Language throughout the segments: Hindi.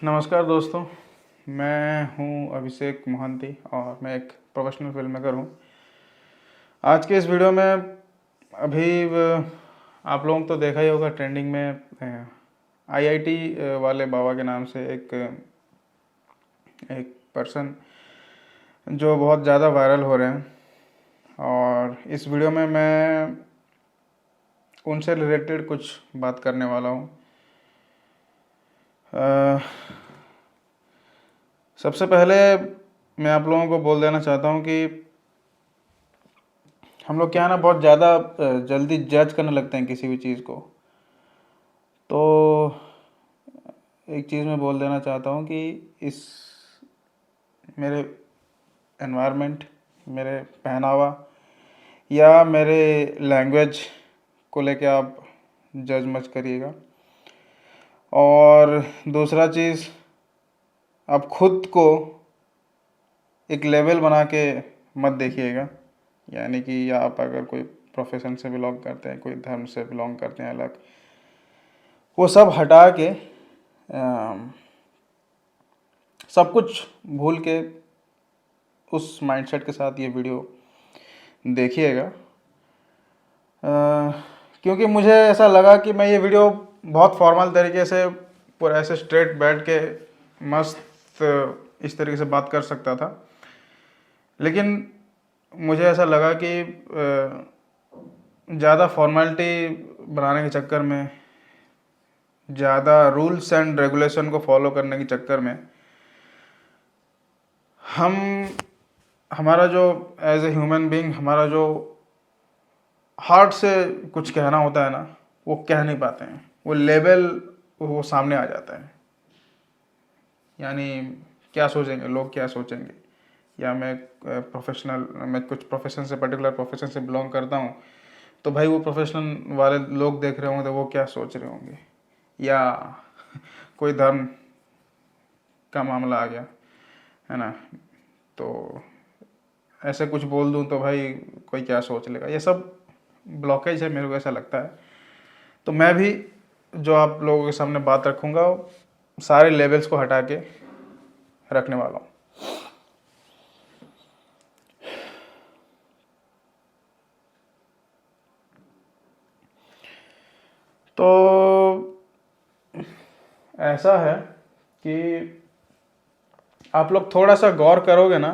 नमस्कार दोस्तों, मैं हूं अभिषेक मोहंती और मैं एक प्रोफेशनल फिल्म मेकर हूं। आज के इस वीडियो में आप लोगों को तो देखा ही होगा, ट्रेंडिंग में आईआईटी वाले बाबा के नाम से एक एक पर्सन जो बहुत ज़्यादा वायरल हो रहे हैं। और इस वीडियो में मैं उनसे रिलेटेड कुछ बात करने वाला हूं। सबसे पहले मैं आप लोगों को बोल देना चाहता हूं कि हम लोग क्या है ना, बहुत ज़्यादा जल्दी जज करने लगते हैं किसी भी चीज़ को। तो एक चीज़ मैं बोल देना चाहता हूं कि इस मेरे एनवायरनमेंट, मेरे पहनावा या मेरे लैंग्वेज को लेके आप जज मत करिएगा। और दूसरा चीज़, आप खुद को एक लेवल बना के मत देखिएगा। यानी कि या आप अगर कोई प्रोफेशन से बिलोंग करते हैं, कोई धर्म से बिलोंग करते हैं अलग, वो सब हटा के सब कुछ भूल के उस माइंडसेट के साथ ये वीडियो देखिएगा। क्योंकि मुझे ऐसा लगा कि मैं ये वीडियो बहुत फॉर्मल तरीके से पूरा ऐसे स्ट्रेट बैठ के मस्त इस तरीके से बात कर सकता था, लेकिन मुझे ऐसा लगा कि ज़्यादा फॉर्मेलिटी बनाने के चक्कर में, ज़्यादा रूल्स एंड रेगुलेशन को फॉलो करने के चक्कर में हमारा जो एज ए ह्यूमन बीइंग, हमारा जो हार्ट से कुछ कहना होता है ना, वो कह नहीं पाते हैं। वो लेवल वो सामने आ जाता है। यानी क्या सोचेंगे लोग, क्या सोचेंगे, या मैं कुछ प्रोफेशन से, पर्टिकुलर प्रोफेशन से बिलोंग करता हूँ, तो भाई वो प्रोफेशन वाले लोग देख रहे होंगे तो वो क्या सोच रहे होंगे। या कोई धर्म का मामला आ गया है ना, तो ऐसे कुछ बोल दूँ तो भाई कोई क्या सोच लेगा। ये सब ब्लॉकेज है, मेरे को ऐसा लगता है। तो मैं भी जो आप लोगों के सामने बात रखूँगा, सारे लेवल्स को हटा के रखने वाला हूँ। तो ऐसा है कि आप लोग थोड़ा सा गौर करोगे ना,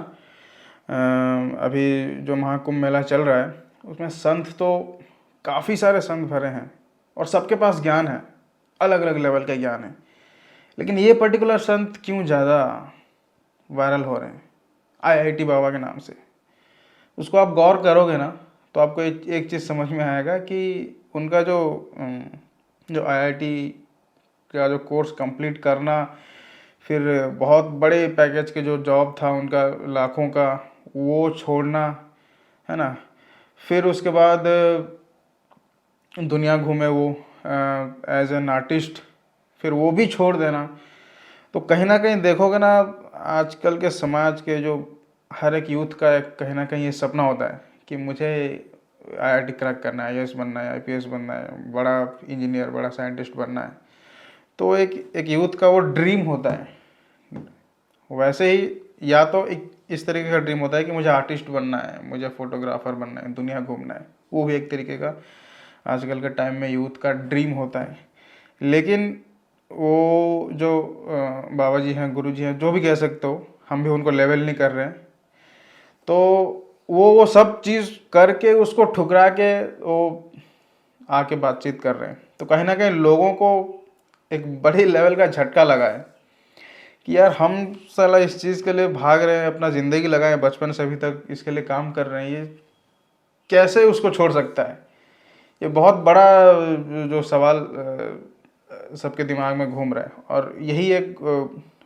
अभी जो महाकुंभ मेला चल रहा है उसमें संत तो काफ़ी सारे संत भरे हैं और सबके पास ज्ञान है, अलग अलग लेवल का ज्ञान है। लेकिन ये पर्टिकुलर संत क्यों ज़्यादा वायरल हो रहे हैं आईआईटी बाबा के नाम से? उसको आप गौर करोगे ना तो आपको एक चीज़ समझ में आएगा कि उनका जो आईआईटी का जो कोर्स कंप्लीट करना, फिर बहुत बड़े पैकेज के जो जॉब था उनका लाखों का, वो छोड़ना, है ना, फिर उसके बाद दुनिया घूमे वो एज एन आर्टिस्ट, फिर वो भी छोड़ देना। तो कहीं ना कहीं देखोगे ना, आजकल के समाज के जो हर एक यूथ का एक कहीं ना कहीं ये सपना होता है कि मुझे आईआईटी क्रैक करना है, आईएएस बनना है, आईपीएस बनना है, बड़ा इंजीनियर, बड़ा साइंटिस्ट बनना है। तो एक यूथ का वो ड्रीम होता है। वैसे ही या तो एक इस तरीके का ड्रीम होता है कि मुझे आर्टिस्ट बनना है, मुझे फोटोग्राफर बनना है, दुनिया घूमना है। वो भी एक तरीके का आजकल के टाइम में यूथ का ड्रीम होता है। लेकिन वो जो बाबा जी हैं, गुरु जी हैं, जो भी कह सकते हो, हम भी उनको लेवल नहीं कर रहे हैं। तो वो सब चीज़ करके उसको ठुकरा के वो आके बातचीत कर रहे हैं। तो कहीं ना कहीं लोगों को एक बड़ी लेवल का झटका लगा है कि यार हम साला इस चीज़ के लिए भाग रहे हैं, अपना ज़िंदगी लगाए, बचपन से अभी तक इसके लिए काम कर रहे हैं, ये कैसे उसको छोड़ सकता है? ये बहुत बड़ा जो सवाल सबके दिमाग में घूम रहा है। और यही एक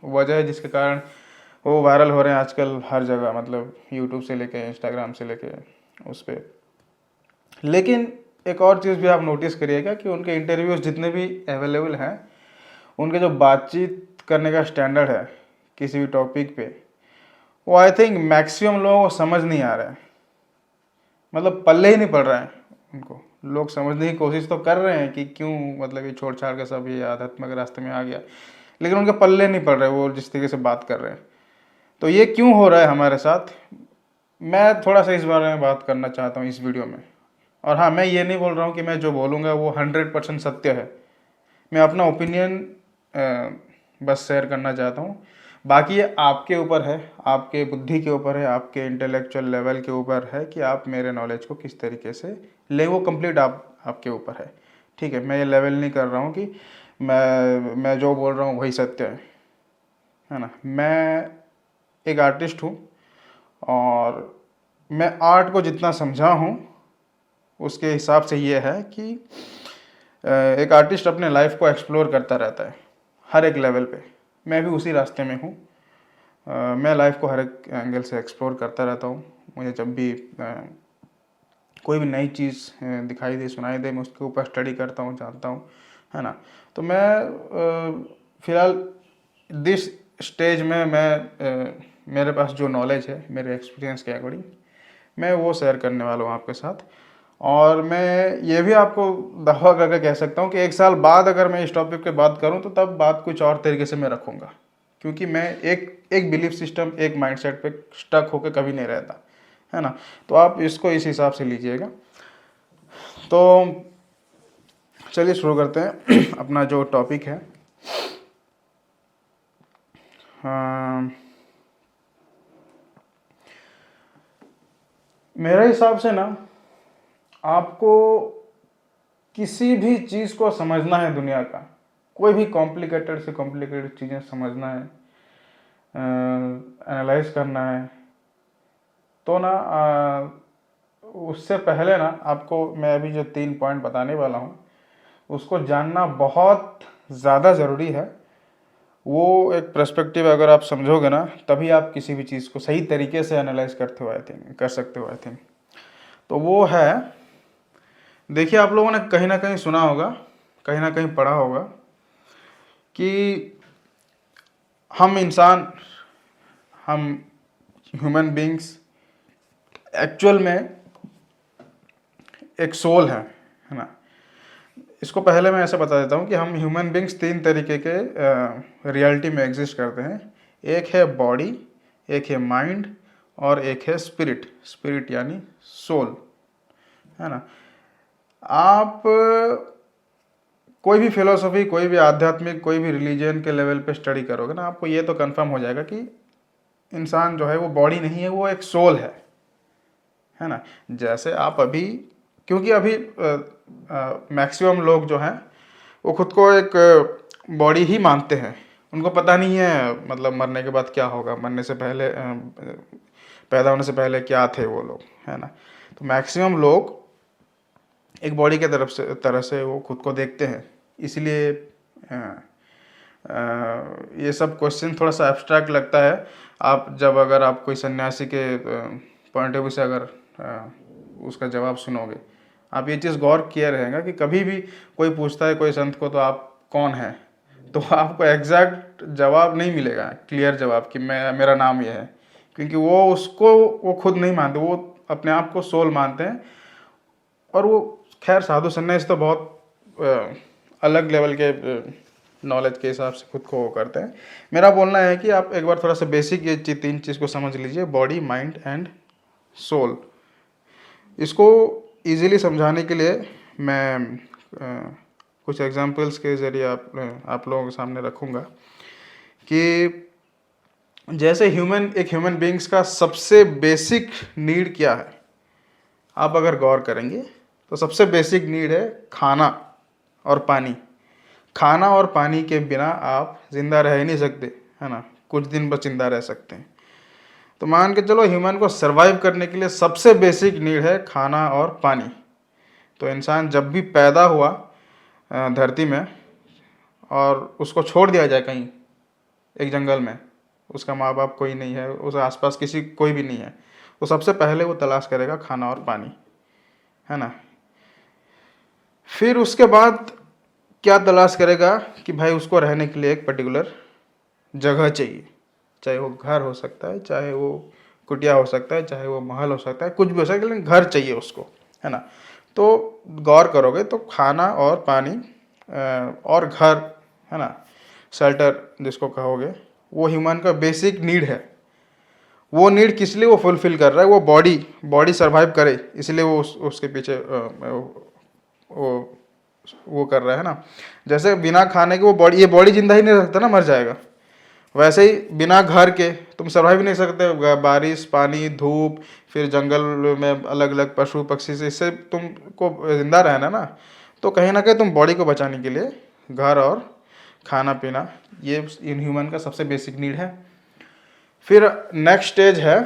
वजह है जिसके कारण वो वायरल हो रहे हैं आजकल हर जगह, मतलब यूट्यूब से लेके इंस्टाग्राम से लेके उस पर। लेकिन एक और चीज़ भी आप नोटिस करिएगा कि उनके इंटरव्यूज जितने भी अवेलेबल हैं, उनके जो बातचीत करने का स्टैंडर्ड है किसी भी टॉपिक पे, वो आई थिंक मैक्सिमम लोगों को समझ नहीं आ रहा है। मतलब पल्ले ही नहीं पड़ रहा है उनको। लोग समझने की कोशिश तो कर रहे हैं कि क्यों, मतलब ये छोड़ छाड़ के सब ये आध्यात्मिक रास्ते में आ गया, लेकिन उनके पल्ले नहीं पड़ रहे वो जिस तरीके से बात कर रहे हैं। तो ये क्यों हो रहा है हमारे साथ, मैं थोड़ा सा इस बारे में बात करना चाहता हूँ इस वीडियो में। और हाँ, मैं ये नहीं बोल रहा हूँ कि मैं जो बोलूँगा वो 100% सत्य है, मैं अपना ओपिनियन बस शेयर करना चाहता हूँ। बाकी ये आपके ऊपर है, आपके बुद्धि के ऊपर है, आपके इंटेलेक्चुअल लेवल के ऊपर है कि आप मेरे नॉलेज को किस तरीके से ले, वो कंप्लीट आपके ऊपर है। ठीक है, मैं ये लेवल नहीं कर रहा हूँ कि मैं जो बोल रहा हूँ वही सत्य है ना। मैं एक आर्टिस्ट हूँ और मैं आर्ट को जितना समझा हूँ उसके हिसाब से ये है कि एक आर्टिस्ट अपने लाइफ को एक्सप्लोर करता रहता है हर एक लेवल पे। मैं भी उसी रास्ते में हूँ। मैं लाइफ को हर एक एंगल से एक्सप्लोर करता रहता हूँ। मुझे जब भी कोई भी नई चीज़ दिखाई दे, सुनाई दे, मैं उसके ऊपर स्टडी करता हूँ, जानता हूँ, है ना। तो मैं फ़िलहाल दिस स्टेज में मेरे पास जो नॉलेज है मेरे एक्सपीरियंस के अकॉर्डिंग मैं वो शेयर करने वाला हूँ आपके साथ। और मैं ये भी आपको दावा करके कह सकता हूँ कि 1 साल बाद अगर मैं इस टॉपिक पे बात करूँ तो तब बात कुछ और तरीके से मैं रखूँगा, क्योंकि मैं एक बिलीफ सिस्टम, एक माइंडसेट पे स्टक होकर कभी नहीं रहता, है ना। तो आप इसको इस हिसाब से लीजिएगा। तो चलिए शुरू करते हैं अपना जो टॉपिक है। मेरे हिसाब से ना, आपको किसी भी चीज़ को समझना है, दुनिया का कोई भी कॉम्प्लिकेटेड से कॉम्प्लिकेटेड चीज़ें समझना है, एनालाइज करना है, तो ना उससे पहले ना आपको मैं अभी जो 3 पॉइंट बताने वाला हूँ उसको जानना बहुत ज़्यादा ज़रूरी है। वो एक पर्सपेक्टिव अगर आप समझोगे ना तभी आप किसी भी चीज़ को सही तरीके से एनालाइज करते हो, आई थिंक कर सकते हो, आई थिंक। तो वो है, देखिए आप लोगों ने कहीं ना कहीं सुना होगा, कहीं ना कहीं पढ़ा होगा कि हम इंसान, हम ह्यूमन बींग्स एक्चुअल में एक सोल है ना। इसको पहले मैं ऐसे बता देता हूँ कि हम ह्यूमन बींग्स 3 तरीके के रियलिटी में एग्जिस्ट करते हैं। एक है बॉडी, एक है माइंड और एक है स्पिरिट। स्पिरिट यानी सोल, है ना। आप कोई भी फिलोसफी, कोई भी आध्यात्मिक, कोई भी रिलीजन के लेवल पे स्टडी करोगे ना, आपको ये तो कंफर्म हो जाएगा कि इंसान जो है वो बॉडी नहीं है, वो एक सोल है ना। जैसे आप अभी, क्योंकि अभी मैक्सिमम लोग जो हैं वो खुद को एक बॉडी ही मानते हैं, उनको पता नहीं है मतलब मरने के बाद क्या होगा, मरने से पहले पैदा होने से पहले क्या थे वो लोग, है ना। तो मैक्सिमम लोग एक बॉडी के तरह से वो खुद को देखते हैं। इसलिए ये सब क्वेश्चन थोड़ा सा एब्स्ट्रैक्ट लगता है। आप जब अगर आप कोई सन्यासी के पॉइंट ऑफ व्यू से अगर उसका जवाब सुनोगे, आप ये चीज़ गौर किया रहेगा कि कभी भी कोई पूछता है कोई संत को तो आप कौन है, तो आपको एग्जैक्ट जवाब नहीं मिलेगा, क्लियर जवाब कि मेरा नाम ये है, क्योंकि वो खुद नहीं मानते, वो अपने आप को सोल मानते हैं। और वो खैर साधु सन्यासी तो बहुत अलग लेवल के नॉलेज के हिसाब से खुद को वो करते हैं। मेरा बोलना है कि आप एक बार थोड़ा सा बेसिक ये 3 चीज़ को समझ लीजिए, बॉडी, माइंड एंड सोल। इसको इजीली समझाने के लिए मैं कुछ एग्जांपल्स के ज़रिए आप लोगों के सामने रखूँगा कि जैसे एक ह्यूमन बींग्स का सबसे बेसिक नीड क्या है। आप अगर गौर करेंगे तो सबसे बेसिक नीड है खाना और पानी। खाना और पानी के बिना आप जिंदा रह ही नहीं सकते, है ना। कुछ दिन बस जिंदा रह सकते हैं। तो मान के चलो ह्यूमन को सरवाइव करने के लिए सबसे बेसिक नीड है खाना और पानी। तो इंसान जब भी पैदा हुआ धरती में और उसको छोड़ दिया जाए कहीं एक जंगल में, उसका माँ बाप कोई नहीं है, उस आसपास कोई भी नहीं है, तो सबसे पहले वो तलाश करेगा खाना और पानी, है ना। फिर उसके बाद क्या तलाश करेगा कि भाई उसको रहने के लिए एक पर्टिकुलर जगह चाहिए, चाहे वो घर हो सकता है, चाहे वो कुटिया हो सकता है, चाहे वो महल हो सकता है, कुछ भी हो सकता है, लेकिन घर चाहिए उसको, है ना। तो गौर करोगे तो खाना और पानी और घर, है ना, शेल्टर जिसको कहोगे, वो ह्यूमन का बेसिक नीड है। वो नीड किस लिए वो फुलफिल कर रहा है, वो बॉडी सरवाइव करे इसलिए वो उसके पीछे वो कर रहा है ना। जैसे बिना खाने के ये बॉडी जिंदा ही नहीं रह सकता ना, मर जाएगा। वैसे ही बिना घर के तुम सर्वाइव नहीं सकते, बारिश, पानी, धूप, फिर जंगल में अलग अलग पशु पक्षी से, इससे तुमको जिंदा रहना ना। तो कहीं ना कहीं तुम बॉडी को बचाने के लिए घर और खाना पीना, ये इन ह्यूमन का सबसे बेसिक नीड है। फिर नेक्स्ट स्टेज है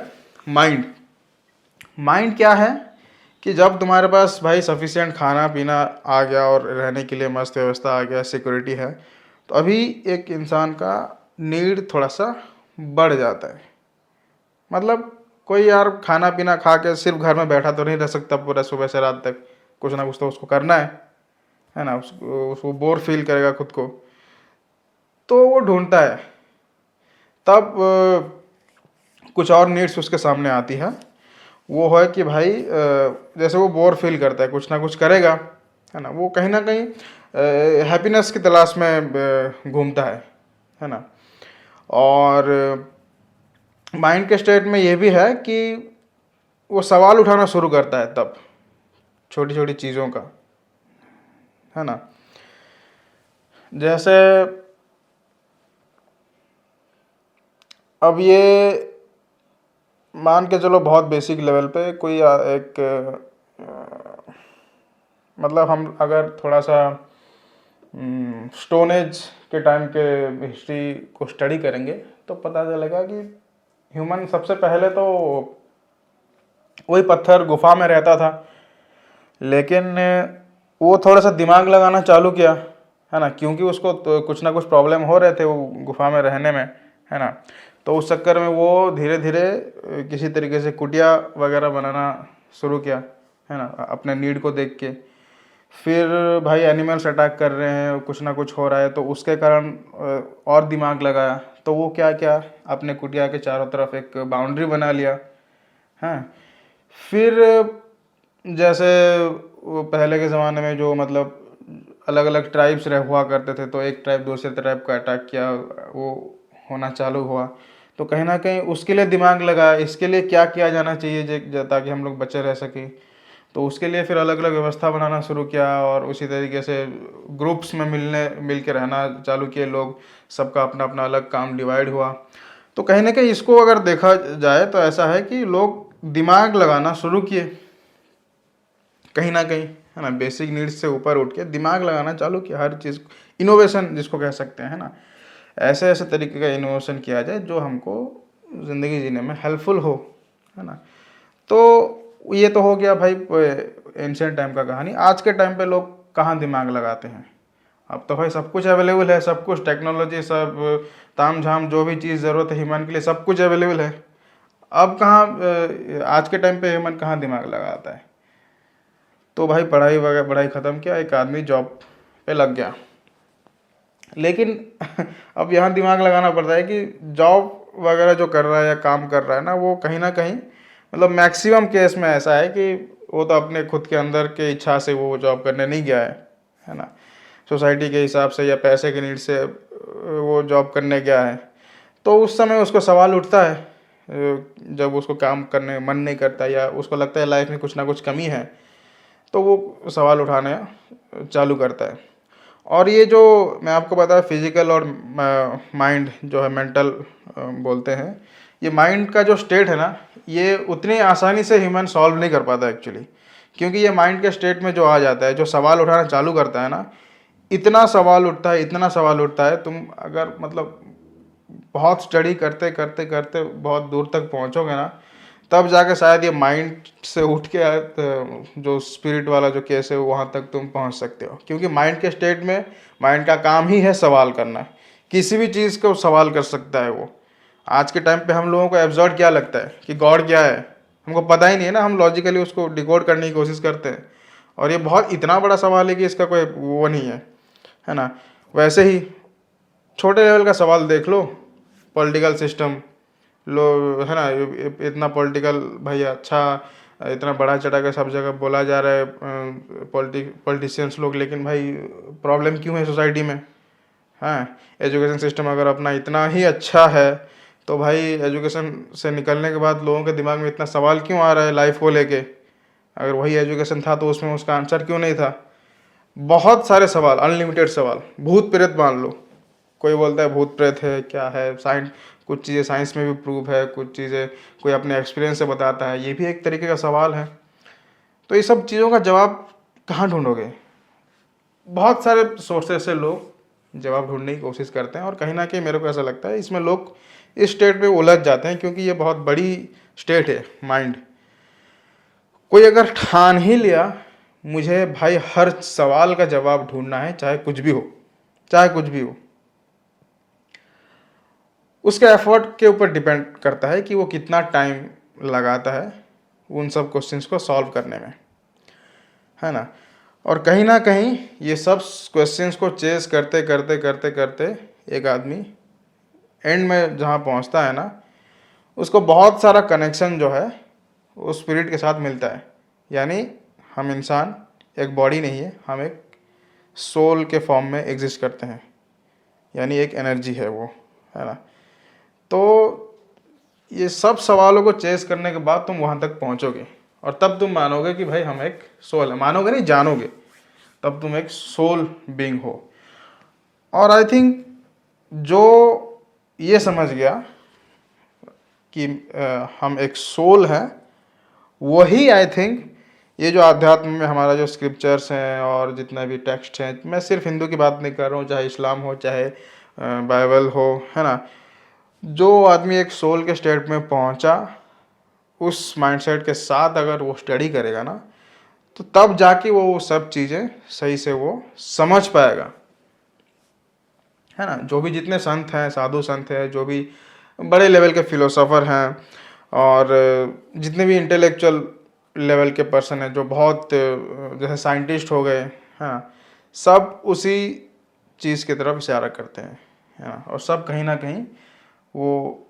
माइंड। माइंड क्या है कि जब तुम्हारे पास भाई सफिशिएंट खाना पीना आ गया और रहने के लिए मस्त व्यवस्था आ गया, सिक्योरिटी है, तो अभी एक इंसान का नीड थोड़ा सा बढ़ जाता है। मतलब कोई यार खाना पीना खा के सिर्फ घर में बैठा तो नहीं रह सकता पूरा सुबह से रात तक, कुछ ना कुछ तो उसको करना है ना। उसको बोर फील करेगा खुद को, तो वो ढूंढता है। तब कुछ और नीड्स उसके सामने आती है। वो है कि भाई जैसे वो बोर फील करता है, कुछ ना कुछ करेगा, है ना। वो कहीं ना कहीं हैप्पीनेस की तलाश में घूमता है ना। और माइंड के स्टेट में ये भी है कि वो सवाल उठाना शुरू करता है तब, छोटी छोटी चीज़ों का, है ना। जैसे अब ये मान के चलो बहुत बेसिक लेवल पे कोई एक मतलब हम अगर थोड़ा सा स्टोन एज के टाइम के हिस्ट्री को स्टडी करेंगे तो पता चलेगा कि ह्यूमन सबसे पहले तो वही पत्थर गुफा में रहता था, लेकिन वो थोड़ा सा दिमाग लगाना चालू किया, है ना, क्योंकि उसको तो कुछ ना कुछ प्रॉब्लम हो रहे थे वो गुफा में रहने में, है ना। तो उस चक्कर में वो धीरे धीरे किसी तरीके से कुटिया वगैरह बनाना शुरू किया, है ना, अपने नीड को देख के। फिर भाई एनिमल्स अटैक कर रहे हैं, कुछ ना कुछ हो रहा है, तो उसके कारण और दिमाग लगाया। तो वो क्या क्या अपने कुटिया के चारों तरफ एक बाउंड्री बना लिया, हैं। फिर जैसे वो पहले के ज़माने में जो मतलब अलग अलग ट्राइब्स हुआ करते थे, तो एक ट्राइब दूसरे ट्राइब को अटैक किया, वो होना चालू हुआ। तो कहीं ना कहीं उसके लिए दिमाग लगा, इसके लिए क्या किया जाना चाहिए ताकि हम लोग बचे रह सकें। तो उसके लिए फिर अलग अलग व्यवस्था बनाना शुरू किया, और उसी तरीके से ग्रुप्स में मिल के रहना चालू किए लोग, सबका अपना अपना अलग काम डिवाइड हुआ। तो कहीं ना कहीं इसको अगर देखा जाए तो ऐसा है कि लोग दिमाग लगाना शुरू किए कहीं ना कहीं, है ना। बेसिक नीड्स से ऊपर उठ के दिमाग लगाना चालू किया, हर चीज़ इनोवेशन जिसको कह सकते हैं, है ना। ऐसे ऐसे तरीके का इनोवेशन किया जाए जो हमको ज़िंदगी जीने में हेल्पफुल हो, है ना। तो ये तो हो गया भाई एंशियंट टाइम का कहानी। आज के टाइम पे लोग कहाँ दिमाग लगाते हैं? अब तो भाई सब कुछ अवेलेबल है, सब कुछ टेक्नोलॉजी, सब ताम झाम जो भी चीज़ ज़रूरत है ह्यूमन के लिए सब कुछ अवेलेबल है। अब कहाँ आज के टाइम पे ह्यूमन कहाँ दिमाग लगाता है? तो भाई पढ़ाई ख़त्म किया, एक आदमी जॉब पे लग गया, लेकिन अब यहाँ दिमाग लगाना पड़ता है कि जॉब वगैरह जो कर रहा है या काम कर रहा है ना, वो कहीं ना कहीं मतलब मैक्सिमम केस में ऐसा है कि वो तो अपने खुद के अंदर के इच्छा से वो जॉब करने नहीं गया है ना। सोसाइटी के हिसाब से या पैसे के नीड से वो जॉब करने गया है। तो उस समय उसको सवाल उठता है, जब उसको काम करने मन नहीं करता या उसको लगता है लाइफ में कुछ ना कुछ कमी है, तो वो सवाल उठाने चालू करता है। और ये जो मैं आपको बताया फिजिकल और माइंड जो है मेंटल बोलते हैं, ये माइंड का जो स्टेट है ना, ये उतनी आसानी से ह्यूमन सॉल्व नहीं कर पाता एक्चुअली। क्योंकि ये माइंड के स्टेट में जो आ जाता है, जो सवाल उठाना चालू करता है ना, इतना सवाल उठता है, इतना सवाल उठता है, तुम अगर मतलब बहुत स्टडी करते करते करते बहुत दूर तक पहुंचोगे ना, तब जाके शायद ये माइंड से उठ के जो स्पिरिट वाला जो केस है वहाँ तक तुम पहुँच सकते हो। क्योंकि माइंड के स्टेट में माइंड का काम ही है सवाल करना, किसी भी चीज़ को सवाल कर सकता है वो। आज के टाइम पे हम लोगों को एब्सर्ड क्या लगता है कि गॉड क्या है, हमको पता ही नहीं है ना, हम लॉजिकली उसको डिकोड करने की कोशिश करते हैं। और ये बहुत इतना बड़ा सवाल है कि इसका कोई वो नहीं है ना। वैसे ही छोटे लेवल का सवाल देख लो, पॉलिटिकल सिस्टम लो, है ना, इतना पॉलिटिकल भाई अच्छा, इतना बड़ा चढ़ा के सब जगह बोला जा रहा है पॉलिटिशियंस लोग, लेकिन भाई प्रॉब्लम क्यों है सोसाइटी में, हाँ, एजुकेशन सिस्टम अगर अपना इतना ही अच्छा है तो भाई एजुकेशन से निकलने के बाद लोगों के दिमाग में इतना सवाल क्यों आ रहा है लाइफ को लेके? अगर वही एजुकेशन था तो उसमें उसका आंसर क्यों नहीं था? बहुत सारे सवाल, अनलिमिटेड सवाल। भूत प्रेत मान लो, कोई बोलता है भूत प्रेत है, क्या है, साइंस, कुछ चीज़ें साइंस में भी प्रूव है, कुछ चीज़ें कोई अपने एक्सपीरियंस से बताता है, ये भी एक तरीके का सवाल है। तो ये सब चीज़ों का जवाब कहाँ ढूंढोगे? बहुत सारे सोर्सेस से लोग जवाब ढूंढने की कोशिश करते हैं, और कहीं ना कहीं मेरे को ऐसा लगता है इसमें लोग इस स्टेट में उलझ जाते हैं, क्योंकि ये बहुत बड़ी स्टेट है माइंड। कोई अगर ठान ही लिया मुझे भाई हर सवाल का जवाब ढूंढना है, चाहे कुछ भी हो, चाहे कुछ भी हो, उसके एफर्ट के ऊपर डिपेंड करता है कि वो कितना टाइम लगाता है उन सब क्वेश्चंस को सॉल्व करने में, है ना। और कहीं ना कहीं ये सब क्वेश्चंस को चेस करते करते करते करते एक आदमी एंड में जहाँ पहुँचता है ना, उसको बहुत सारा कनेक्शन जो है उस स्पिरिट के साथ मिलता है। यानी हम इंसान एक बॉडी नहीं है, हम एक सोल के फॉर्म में एग्जिस्ट करते हैं, यानी एक एनर्जी है वो, है ना। तो ये सब सवालों को चेस करने के बाद तुम वहाँ तक पहुँचोगे, और तब तुम मानोगे कि भाई हम एक सोल है। मानोगे नहीं, जानोगे, तब तुम एक सोल बीइंग हो। और आई थिंक जो ये समझ गया कि हम एक सोल हैं, वही आई थिंक ये जो आध्यात्म में हमारा जो स्क्रिप्चर्स हैं और जितना भी टेक्स्ट हैं, मैं सिर्फ हिंदू की बात नहीं कर रहा हूँ, चाहे इस्लाम हो, चाहे बाइबल हो, है ना। जो आदमी एक सोल के स्टेट में पहुंचा, उस माइंडसेट के साथ अगर वो स्टडी करेगा ना, तो तब जाके वो सब चीज़ें सही से वो समझ पाएगा, है ना। जो भी जितने संत हैं, साधु संत हैं, जो भी बड़े लेवल के फिलोसोफर हैं, और जितने भी इंटेलेक्चुअल लेवल के पर्सन हैं, जो बहुत जैसे साइंटिस्ट हो गए, हाँ, सब उसी चीज़ की तरफ इशारा करते हैं, है ना। और सब कहीं ना कहीं वो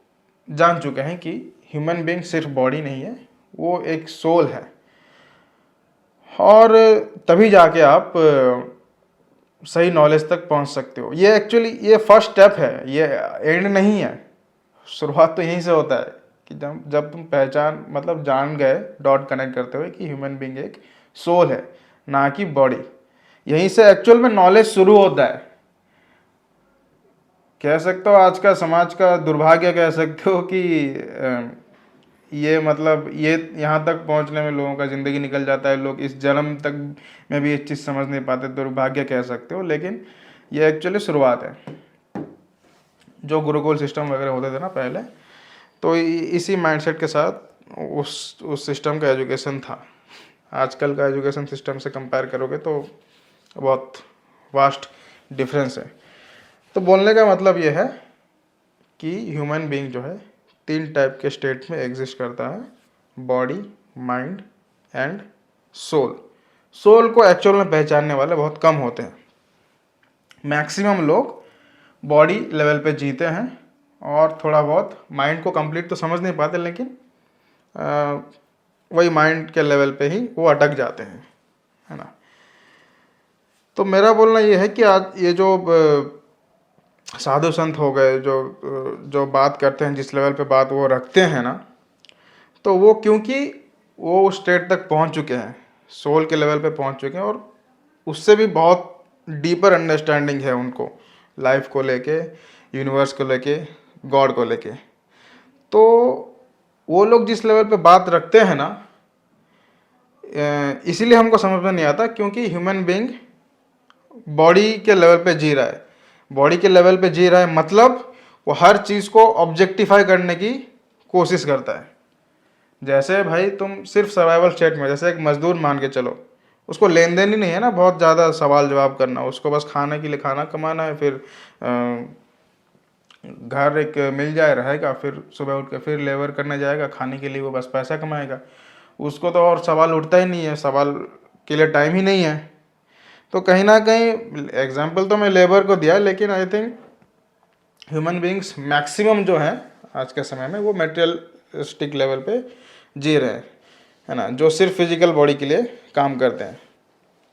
जान चुके हैं कि ह्यूमन बीइंग सिर्फ बॉडी नहीं है, वो एक सोल है। और तभी जाके आप सही नॉलेज तक पहुंच सकते हो। ये एक्चुअली ये फर्स्ट स्टेप है, ये एंड नहीं है। शुरुआत तो यहीं से होता है कि जब तुम पहचान, मतलब जान गए, डॉट कनेक्ट करते हुए कि ह्यूमन बीइंग एक सोल है, ना कि बॉडी। यहीं से एक्चुअल में नॉलेज शुरू होता है। कह सकते हो आज का समाज का दुर्भाग्य कह सकते हो कि ये मतलब ये यहाँ तक पहुँचने में लोगों का ज़िंदगी निकल जाता है, लोग इस जन्म तक में भी ये चीज़ समझ नहीं पाते, दुर्भाग्य कह सकते हो। लेकिन ये एक्चुअली शुरुआत है। जो गुरुकुल सिस्टम वगैरह होते थे ना पहले, तो इसी माइंडसेट के साथ उस सिस्टम का एजुकेशन था। आजकल का एजुकेशन सिस्टम से कंपेयर करोगे तो बहुत वास्ट डिफरेंस है। तो बोलने का मतलब ये है कि ह्यूमन बीइंग जो है 3 टाइप के स्टेट में एग्जिस्ट करता है, body, mind and soul. Soul को एक्चुअल में पहचानने वाले बहुत कम होते हैं। मैक्सिमम लोग बॉडी लेवल पे जीते हैं, और थोड़ा बहुत माइंड को कंप्लीट तो समझ नहीं पाते, लेकिन वही माइंड के लेवल पे ही वो अटक जाते हैं, है ना। तो मेरा बोलना ये है कि आज ये जो साधु संत हो गए, जो बात करते हैं, जिस लेवल पे बात वो रखते हैं ना, तो वो क्योंकि वो उस स्टेट तक पहुंच चुके हैं, सोल के लेवल पे पहुंच चुके हैं, और उससे भी बहुत डीपर अंडरस्टैंडिंग है उनको, लाइफ को लेके, यूनिवर्स को लेके, गॉड को लेके। तो वो लोग जिस लेवल पे बात रखते हैं ना, इसीलिए हमको समझ में नहीं आता, क्योंकि ह्यूमन बीइंग बॉडी के लेवल पे जी रहा है। बॉडी के लेवल पे जी रहा है मतलब वो हर चीज़ को ऑब्जेक्टिफाई करने की कोशिश करता है। जैसे भाई तुम सिर्फ सर्वाइवल स्टेट में, जैसे एक मजदूर मान के चलो, उसको लेन देन ही नहीं है ना बहुत ज़्यादा सवाल जवाब करना, उसको बस खाने के लिए खाना कमाना है, फिर घर एक मिल जाए रहेगा, फिर सुबह उठ के फिर लेबर करने जाएगा, खाने के लिए वो बस पैसा कमाएगा, उसको तो और सवाल उठता ही नहीं है, सवाल के लिए टाइम ही नहीं है। तो कहीं ना कहीं एग्जाम्पल तो मैं लेबर को दिया, लेकिन I think human beings maximum जो हैं आज के समय में वो मटेरियलिस्टिक लेवल पे जी रहे हैं, है ना, जो सिर्फ फिजिकल बॉडी के लिए काम करते हैं।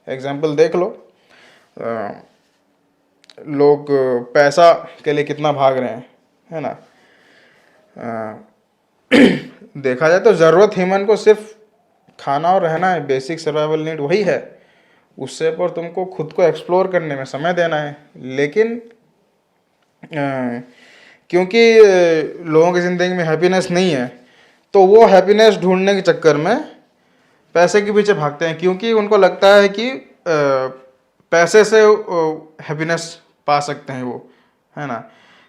एग्जाम्पल देख लो, लोग पैसा के लिए कितना भाग रहे हैं, है ना। अ, देखा जाए तो ज़रूरत ह्यूमन को सिर्फ खाना और रहना है, बेसिक सर्वाइवल नीड वही है। उससे पर तुमको खुद को एक्सप्लोर करने में समय देना है। लेकिन क्योंकि लोगों की ज़िंदगी में हैप्पीनेस नहीं है, तो वो हैप्पीनेस ढूंढने के चक्कर में पैसे के पीछे भागते हैं, क्योंकि उनको लगता है कि पैसे से हैप्पीनेस पा सकते हैं वो, है ना।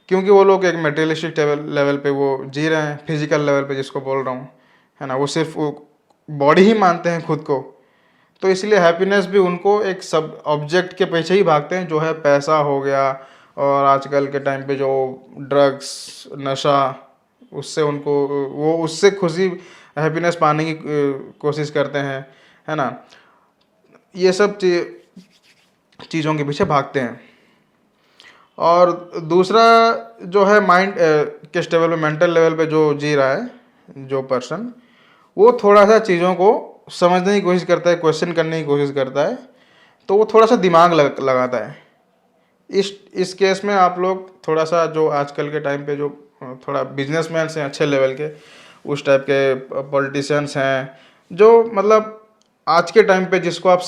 क्योंकि वो लोग एक मटेरियलिस्टिक लेवल पे वो जी रहे हैं, फिजिकल लेवल पे जिसको बोल रहा हूँ, है ना। वो सिर्फ वो बॉडी ही मानते हैं खुद को, तो इसलिए हैप्पीनेस भी उनको एक सब ऑब्जेक्ट के पीछे ही भागते हैं, जो है पैसा हो गया, और आजकल के टाइम पे जो ड्रग्स नशा, उससे उनको वो उससे खुशी हैप्पीनेस पाने की कोशिश करते हैं, है ना। ये सब चीज़ों के पीछे भागते हैं। और दूसरा जो है माइंड किस लेवल पे, मेंटल लेवल पे जो जी रहा है जो पर्सन, वो थोड़ा सा चीज़ों को समझने की कोशिश करता है, क्वेश्चन करने की कोशिश करता है, तो वो थोड़ा सा दिमाग लगाता है। इस केस में आप लोग थोड़ा सा, जो आजकल के टाइम पे जो थोड़ा बिजनेसमैन हैं अच्छे लेवल के, उस टाइप के पॉलिटिशियंस हैं, जो मतलब आज के टाइम पे जिसको आप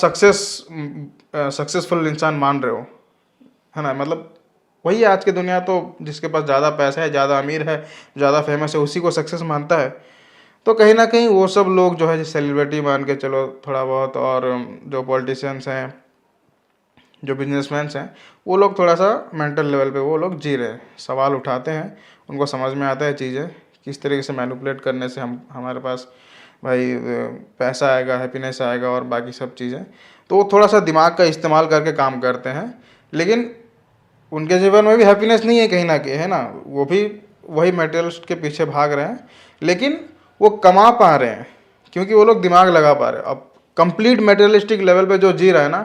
सक्सेसफुल इंसान मान रहे हो, है ना। मतलब वही आज की दुनिया, तो जिसके पास ज़्यादा पैसा है, ज़्यादा अमीर है, ज़्यादा फेमस है, उसी को सक्सेस मानता है। तो कहीं ना कहीं वो सब लोग जो है सेलिब्रिटी मान के चलो थोड़ा बहुत, और जो पॉलिटिशियंस हैं, जो बिजनेसमैन हैं, वो लोग थोड़ा सा मेंटल लेवल पे वो लोग जी रहे हैं, सवाल उठाते हैं, उनको समझ में आता है चीज़ें किस तरीके से मैनिपुलेट करने से हमारे पास भाई पैसा आएगा, हैप्पीनेस आएगा और बाकी सब चीज़ें। तो वो थोड़ा सा दिमाग का इस्तेमाल करके काम करते हैं, लेकिन उनके जीवन में भी हैप्पीनेस नहीं है कहीं ना कहीं, है ना। वो भी वही मटेरियल्स के पीछे भाग रहे हैं, लेकिन वो कमा पा रहे हैं क्योंकि वो लोग दिमाग लगा पा रहे हैं। अब कंप्लीट मटेरियलिस्टिक लेवल पे जो जी रहा है ना,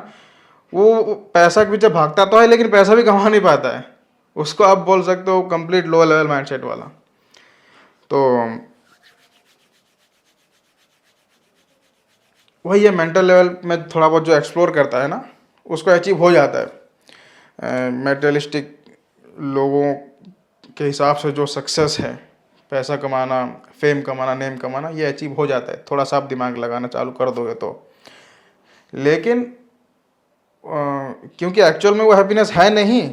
वो पैसा के पीछे भागता तो है, लेकिन पैसा भी कमा नहीं पाता है। उसको आप बोल सकते हो कंप्लीट लो लेवल माइंडसेट वाला। तो वही है, मेंटल लेवल में थोड़ा बहुत जो एक्सप्लोर करता है ना, उसको अचीव हो जाता है। मटेरियलिस्टिक लोगों के हिसाब से जो सक्सेस है, पैसा कमाना, फेम कमाना, नेम कमाना, ये अचीव हो जाता है, थोड़ा सा आप दिमाग लगाना चालू कर दोगे तो। लेकिन क्योंकि एक्चुअल में वो हैप्पीनेस है नहीं,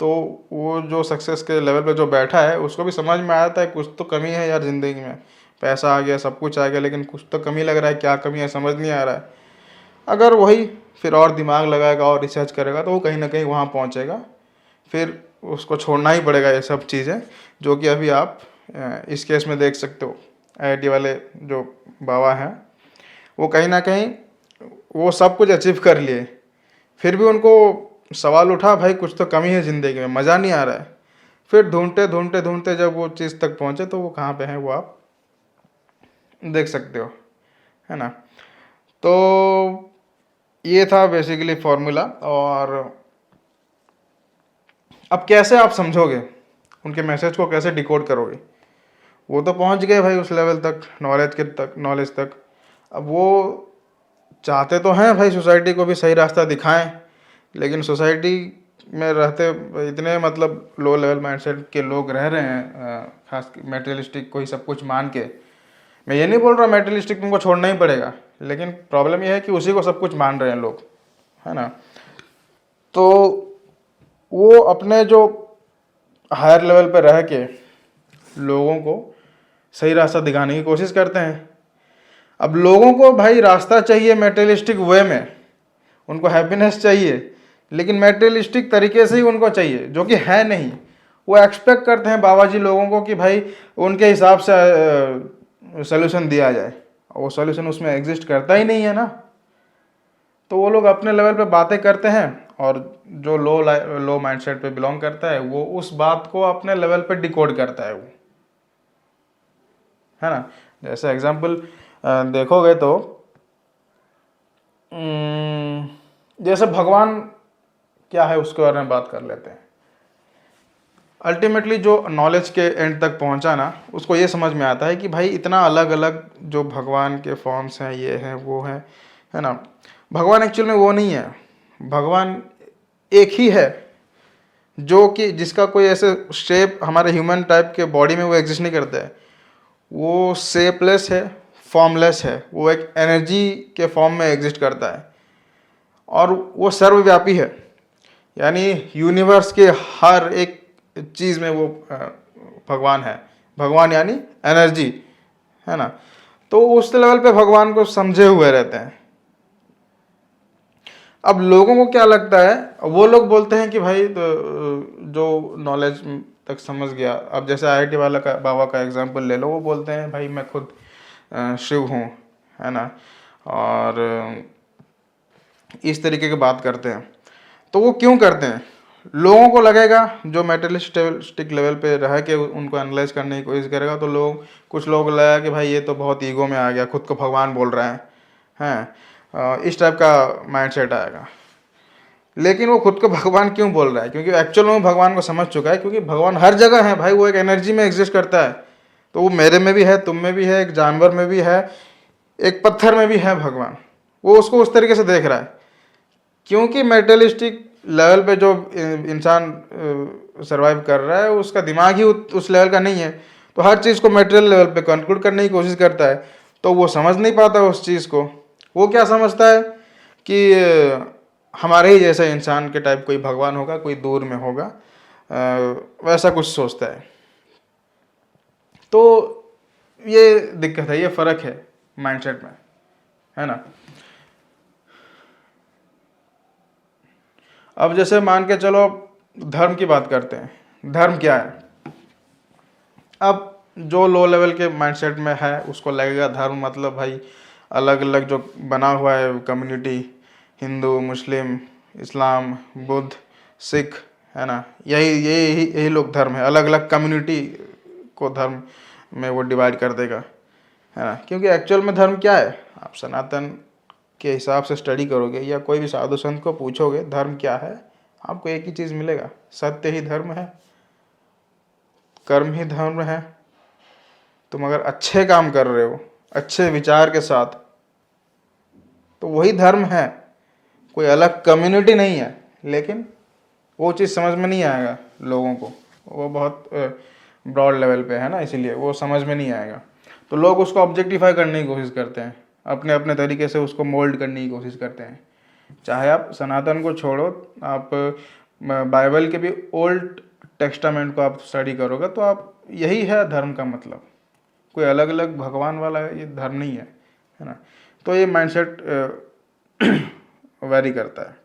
तो वो जो सक्सेस के लेवल पे जो बैठा है, उसको भी समझ में आता है कुछ तो कमी है यार ज़िंदगी में। पैसा आ गया, सब कुछ आ गया, लेकिन कुछ तो कमी लग रहा है, क्या कमी है समझ नहीं आ रहा है। अगर वही फिर और दिमाग लगाएगा और रिसर्च करेगा, तो वो कहीं ना कहीं वहाँ पहुँचेगा। फिर उसको छोड़ना ही पड़ेगा ये सब चीज़ें, जो कि अभी आप इस केस में देख सकते हो। आईआईटी वाले जो बाबा हैं, वो कहीं ना कहीं वो सब कुछ अचीव कर लिए, फिर भी उनको सवाल उठा भाई कुछ तो कमी है ज़िंदगी में, मज़ा नहीं आ रहा है। फिर ढूंढते ढूंढते ढूंढते जब वो चीज़ तक पहुँचे, तो वो कहाँ पे है वो आप देख सकते हो, है ना। तो ये था बेसिकली फॉर्मूला। और अब कैसे आप समझोगे उनके मैसेज को, कैसे डिकोड करोगे। वो तो पहुंच गए भाई उस लेवल तक, नॉलेज तक। अब वो चाहते तो हैं भाई सोसाइटी को भी सही रास्ता दिखाएं, लेकिन सोसाइटी में रहते इतने मतलब लो लेवल माइंडसेट के लोग रह रहे हैं, खास मेटेरियलिस्टिक को ही सब कुछ मान के। मैं ये नहीं बोल रहा मेटेरियलिस्टिक तुमको छोड़ना ही पड़ेगा, लेकिन प्रॉब्लम ये है कि उसी को सब कुछ मान रहे हैं लोग, है ना। तो वो अपने जो हायर लेवल पर रह के लोगों को सही रास्ता दिखाने की कोशिश करते हैं। अब लोगों को भाई रास्ता चाहिए मेटेरियलिस्टिक वे में, उनको हैप्पीनेस चाहिए, लेकिन मेटेरियलिस्टिक तरीके से ही उनको चाहिए, जो कि है नहीं। वो एक्सपेक्ट करते हैं बाबा जी लोगों को कि भाई उनके हिसाब से सोल्यूशन दिया जाए, वो सोल्यूशन उसमें एग्जिस्ट करता ही नहीं है ना। तो वो लोग अपने लेवल पे बातें करते हैं, और जो लो माइंडसेट पे बिलोंग करता है, वो उस बात को अपने लेवल पे डिकोड करता है वो, है ना। जैसे एग्जांपल देखोगे तो जैसे भगवान क्या है उसके बारे में बात कर लेते हैं। अल्टीमेटली जो नॉलेज के एंड तक पहुंचा ना, उसको ये समझ में आता है कि भाई इतना अलग अलग जो भगवान के फॉर्म्स हैं, ये हैं वो हैं, है ना। भगवान एक्चुअल में वो नहीं है, भगवान एक ही है, जो कि जिसका कोई ऐसे शेप हमारे ह्यूमन टाइप के बॉडी में वो एग्जिस्ट नहीं करता है, वो शेपलेस है, फॉर्मलेस है, वो एक एनर्जी के फॉर्म में एग्जिस्ट करता है और वो सर्वव्यापी है। यानी यूनिवर्स के हर एक चीज़ में वो भगवान है। भगवान यानी एनर्जी, है ना। तो उस लेवल पे भगवान को समझे हुए रहते हैं। अब लोगों को क्या लगता है, वो लोग बोलते हैं कि भाई जो नॉलेज तक समझ गया, अब जैसे आईआईटी वाला का बाबा का एग्जांपल ले लो, वो बोलते हैं भाई मैं खुद शिव हूँ, है ना, और इस तरीके की बात करते हैं। तो वो क्यों करते हैं? लोगों को लगेगा, जो मेटलिस्टिक लेवल पे रह के उनको एनालाइज करने की कोशिश करेगा, तो कुछ लोग लगेगा कि भाई ये तो बहुत ईगो में आ गया, खुद को भगवान बोल रहा है, हैं, इस टाइप का माइंडसेट आएगा। लेकिन वो खुद को भगवान क्यों बोल रहा है? क्योंकि एक्चुअल में भगवान को समझ चुका है, क्योंकि भगवान हर जगह है भाई, वो एक एनर्जी में एग्जिस्ट करता है। तो वो मेरे में भी है, तुम में भी है, एक जानवर में भी है, एक पत्थर में भी है भगवान। वो उसको उस तरीके से देख रहा है। क्योंकि मेटलिस्टिक लेवल पे जो इंसान सरवाइव कर रहा है, उसका दिमाग ही उस लेवल का नहीं है, तो हर चीज़ को मेटेरियल लेवल पे कंक्लूड करने की कोशिश करता है, तो वो समझ नहीं पाता उस चीज़ को। वो क्या समझता है कि हमारे ही जैसा इंसान के टाइप कोई भगवान होगा, कोई दूर में होगा, वैसा कुछ सोचता है। तो ये दिक्कत है, ये फ़र्क है माइंडसेट में, है ना। अब जैसे मान के चलो धर्म की बात करते हैं। धर्म क्या है? अब जो लो लेवल के माइंडसेट में है उसको लगेगा धर्म मतलब भाई अलग अलग जो बना हुआ है कम्युनिटी, हिंदू, मुस्लिम, इस्लाम, बुद्ध, सिख, है ना, यही लोग धर्म है। अलग अलग कम्युनिटी को धर्म में वो डिवाइड कर देगा, है ना। क्योंकि एक्चुअल में धर्म क्या है? आप सनातन के हिसाब से स्टडी करोगे या कोई भी साधु संत को पूछोगे धर्म क्या है, आपको एक ही चीज़ मिलेगा, सत्य ही धर्म है, कर्म ही धर्म है। तुम अगर अच्छे काम कर रहे हो अच्छे विचार के साथ, तो वही धर्म है, कोई अलग कम्युनिटी नहीं है। लेकिन वो चीज़ समझ में नहीं आएगा लोगों को, वो बहुत ब्रॉड लेवल पे है ना, इसीलिए वो समझ में नहीं आएगा। तो लोग उसको ऑब्जेक्टिफाई करने की कोशिश करते हैं, अपने अपने तरीके से उसको मोल्ड करने की कोशिश करते हैं। चाहे आप सनातन को छोड़ो, आप बाइबल के भी ओल्ड टेस्टामेंट को आप स्टडी करोगे, तो आप यही है धर्म का मतलब, कोई अलग अलग भगवान वाला ये धर्म नहीं है ना। तो ये माइंडसेट वेरी करता है।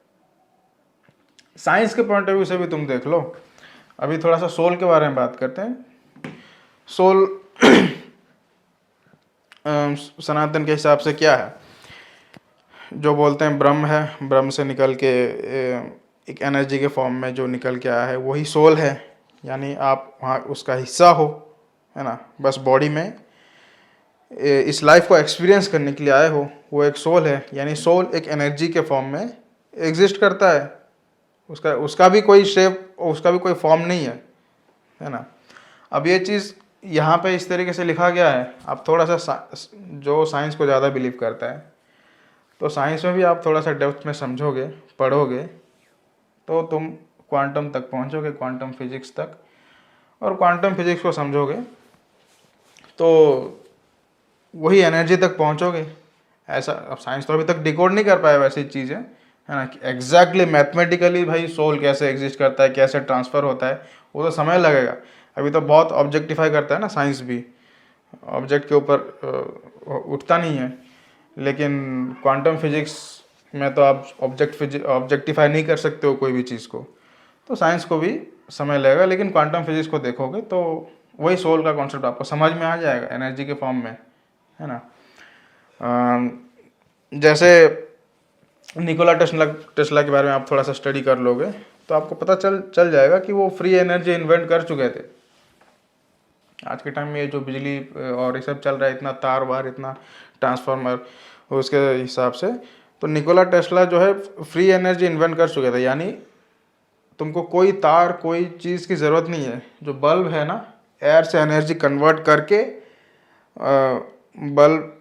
साइंस के पॉइंट ऑफ व्यू से भी तुम देख लो। अभी थोड़ा सा सोल के बारे में बात करते हैं। सोल सनातन के हिसाब से क्या है? जो बोलते हैं ब्रह्म है, ब्रह्म से निकल के एक एनर्जी के फॉर्म में जो निकल के आया है वही सोल है। यानी आप वहाँ उसका हिस्सा हो, है ना, बस बॉडी में इस लाइफ को एक्सपीरियंस करने के लिए आए हो, वो एक सोल है। यानी सोल एक एनर्जी के फॉर्म में एग्जिस्ट करता है, उसका भी कोई शेप, उसका भी कोई फॉर्म नहीं है ना। अब ये चीज़ यहाँ पे इस तरीके से लिखा गया है। आप थोड़ा सा जो साइंस को ज़्यादा बिलीव करता है, तो साइंस में भी आप थोड़ा सा डेप्थ में समझोगे, पढ़ोगे, तो तुम क्वांटम तक पहुँचोगे, क्वांटम फिजिक्स तक। और क्वांटम फिजिक्स को समझोगे तो वही एनर्जी तक पहुँचोगे। ऐसा अब साइंस तो अभी तक डिकोड नहीं कर पाया वैसी चीज़ें, है ना, कि एग्जैक्टली मैथमेटिकली भाई सोल कैसे एग्जिस्ट करता है, कैसे ट्रांसफ़र होता है, वो तो समय लगेगा। अभी तो बहुत ऑब्जेक्टिफाई करता है ना साइंस भी, ऑब्जेक्ट के ऊपर उठता नहीं है। लेकिन क्वांटम फिजिक्स में तो आप ऑब्जेक्टिफाई नहीं कर सकते हो कोई भी चीज़ को, तो साइंस को भी समय लगेगा। लेकिन क्वांटम फिजिक्स को देखोगे तो वही सोल का कॉन्सेप्ट आपको समझ में आ जाएगा एनर्जी के फॉर्म में, है ना। जैसे निकोला टेस्ला के बारे में आप थोड़ा सा स्टडी कर लोगे तो आपको पता चल जाएगा कि वो फ्री एनर्जी इन्वेंट कर चुके थे। आज के टाइम में ये जो बिजली और ये सब चल रहा है, इतना तार वार, इतना ट्रांसफार्मर, उसके हिसाब से तो निकोला टेस्ला जो है फ्री एनर्जी इन्वेंट कर चुके थे। यानी तुमको कोई तार, कोई चीज़ की ज़रूरत नहीं है। जो बल्ब है ना, एयर से एनर्जी कन्वर्ट करके बल्ब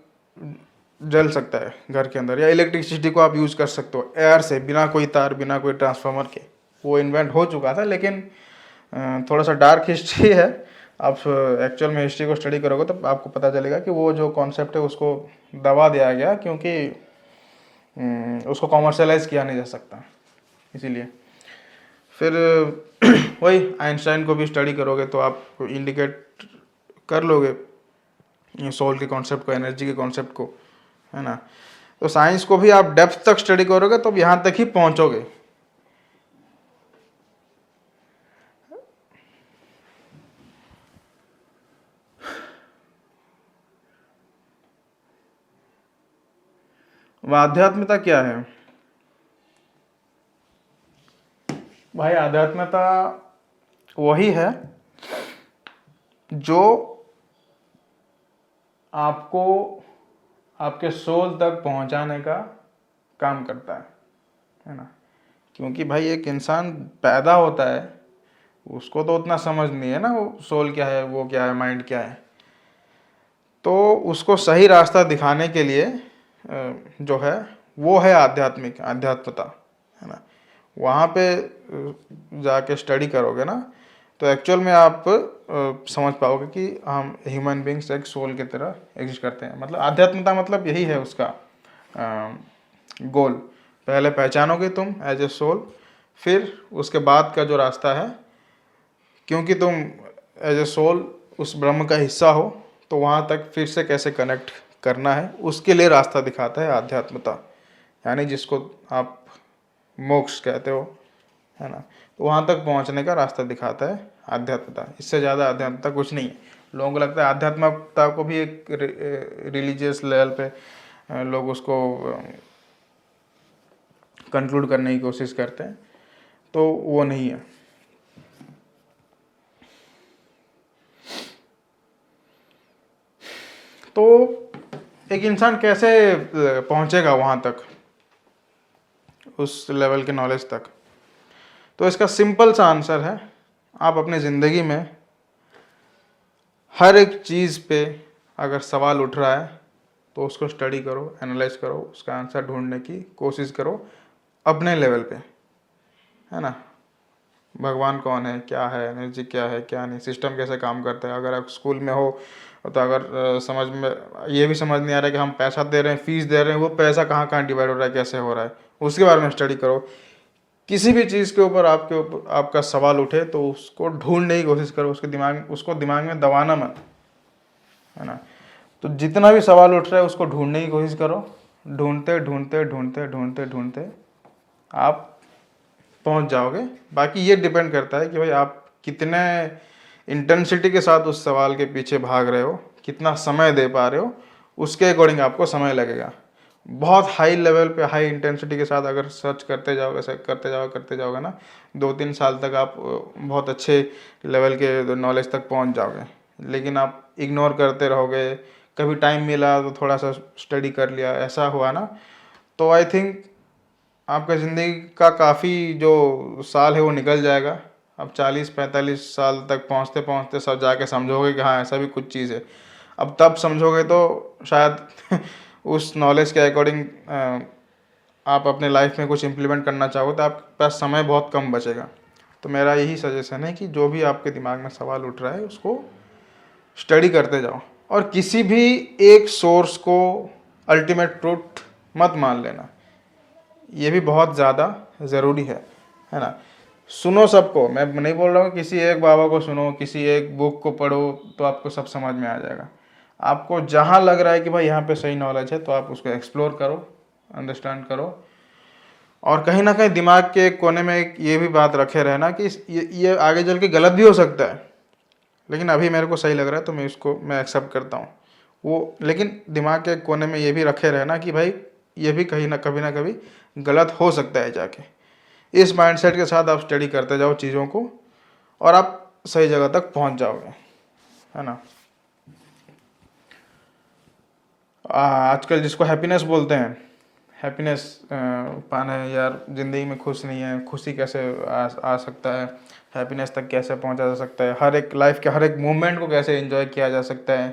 जल सकता है घर के अंदर, या इलेक्ट्रिसिटी को आप यूज़ कर सकते हो एयर से, बिना कोई तार, बिना कोई ट्रांसफार्मर के, वो इन्वेंट हो चुका था, लेकिन थोड़ा सा डार्क हिस्ट्री है। आप एक्चुअल में हिस्ट्री को स्टडी करोगे तो आपको पता चलेगा कि वो जो कॉन्सेप्ट है उसको दबा दिया गया, क्योंकि उसको कॉमर्शलाइज किया नहीं जा सकता, इसीलिए। फिर वही आइंस्टाइन को भी स्टडी करोगे तो आप इंडिकेट कर लोगे सोल के कॉन्सेप्ट को, एनर्जी के कॉन्सेप्ट को, है ना। तो साइंस को भी आप डेप्थ तक स्टडी करोगे तो यहाँ तक ही पहुँचोगे। आध्यात्मिकता क्या है भाई? आध्यात्मिकता वही है जो आपको आपके सोल तक पहुंचाने का काम करता है ना। क्योंकि भाई एक इंसान पैदा होता है, उसको तो उतना समझ नहीं है ना वो सोल क्या है, वो क्या है, माइंड क्या है। तो उसको सही रास्ता दिखाने के लिए जो है वो है आध्यात्मता, है ना। वहाँ पे जाके स्टडी करोगे ना तो एक्चुअल में आप समझ पाओगे कि हम ह्यूमन बींग्स एक सोल की तरह एग्जिस्ट करते हैं। मतलब आध्यात्मता मतलब यही है उसका गोल। पहले पहचानोगे तुम एज ए सोल, फिर उसके बाद का जो रास्ता है, क्योंकि तुम एज ए सोल उस ब्रह्म का हिस्सा हो, तो वहाँ तक फिर से कैसे कनेक्ट करना है उसके लिए रास्ता दिखाता है आध्यात्मता, यानी जिसको आप मोक्ष कहते हो, है ना। तो वहाँ तक पहुँचने का रास्ता दिखाता है आध्यात्मता। इससे ज़्यादा आध्यात्मता कुछ नहीं है। लोगों को लगता है आध्यात्मिकता को भी एक रिलीजियस लेवल पे लोग उसको कंक्लूड करने की कोशिश करते हैं, तो वो नहीं है। तो एक इंसान कैसे पहुंचेगा वहाँ तक, उस लेवल के नॉलेज तक? तो इसका सिंपल सा आंसर है, आप अपनी ज़िंदगी में हर एक चीज़ पे अगर सवाल उठ रहा है तो उसको स्टडी करो, एनालाइज करो, उसका आंसर ढूंढने की कोशिश करो अपने लेवल पे, है ना। भगवान कौन है, क्या है, एनर्जी क्या है, क्या नहीं, सिस्टम कैसे काम करता है। अगर आप स्कूल में हो तो अगर समझ में ये भी समझ नहीं आ रहा है कि हम पैसा दे रहे हैं, फीस दे रहे हैं, वो पैसा कहाँ कहाँ डिवाइड हो रहा है, कैसे हो रहा है, उसके बारे में स्टडी करो। किसी भी चीज़ के ऊपर आपका सवाल उठे तो उसको ढूंढने की कोशिश करो, उसको दिमाग में दबाना मत, है ना। तो जितना भी सवाल उठ रहा है उसको ढूंढने की कोशिश करो। ढूंढते ढूंढते ढूंढते ढूंढते ढूंढते आप पहुंच जाओगे। बाकी ये डिपेंड करता है कि भाई आप कितने इंटेंसिटी के साथ उस सवाल के पीछे भाग रहे हो, कितना समय दे पा रहे हो, उसके अकॉर्डिंग आपको समय लगेगा। बहुत हाई लेवल पे हाई इंटेंसिटी के साथ अगर सर्च करते जाओगे करते जाओगे ना, 2-3 साल तक आप बहुत अच्छे लेवल के नॉलेज तक पहुंच जाओगे। लेकिन आप इग्नोर करते रहोगे, कभी टाइम मिला तो थोड़ा सा स्टडी कर लिया, ऐसा हुआ ना, तो आई थिंक आपका ज़िंदगी का काफ़ी जो साल है वो निकल जाएगा। अब 40-45 साल तक पहुंचते पहुंचते सब जाके समझोगे कि हाँ ऐसा भी कुछ चीज़ है। अब तब समझोगे तो शायद उस नॉलेज के अकॉर्डिंग आप अपने लाइफ में कुछ इम्प्लीमेंट करना चाहो तो आपके पास समय बहुत कम बचेगा। तो मेरा यही सजेशन है कि जो भी आपके दिमाग में सवाल उठ रहा है उसको स्टडी करते जाओ, और किसी भी एक सोर्स को अल्टीमेट ट्रूथ मत मान लेना। ये भी बहुत ज़्यादा ज़रूरी है ना। सुनो सबको, मैं नहीं बोल रहा हूँ किसी एक बाबा को सुनो, किसी एक बुक को पढ़ो तो आपको सब समझ में आ जाएगा। आपको जहाँ लग रहा है कि भाई यहाँ पे सही नॉलेज है तो आप उसको एक्सप्लोर करो, अंडरस्टैंड करो, और कहीं ना कहीं दिमाग के एक कोने में एक ये भी बात रखे रहना कि ये आगे चल के गलत भी हो सकता है, लेकिन अभी मेरे को सही लग रहा है तो मैं एक्सेप्ट करता हूँ वो। लेकिन दिमाग के कोने में ये भी रखे रहना कि भाई ये भी कहीं ना कभी गलत हो सकता है जाके। इस माइंडसेट के साथ आप स्टडी करते जाओ चीज़ों को और आप सही जगह तक पहुंच जाओगे, है ना। आजकल जिसको हैप्पीनेस बोलते हैं, हैप्पीनेस पाना है यार, ज़िंदगी में खुश नहीं है, खुशी कैसे आ सकता है, हैप्पीनेस तक कैसे पहुंचा जा सकता है, हर एक लाइफ के हर एक मोमेंट को कैसे एंजॉय किया जा सकता है।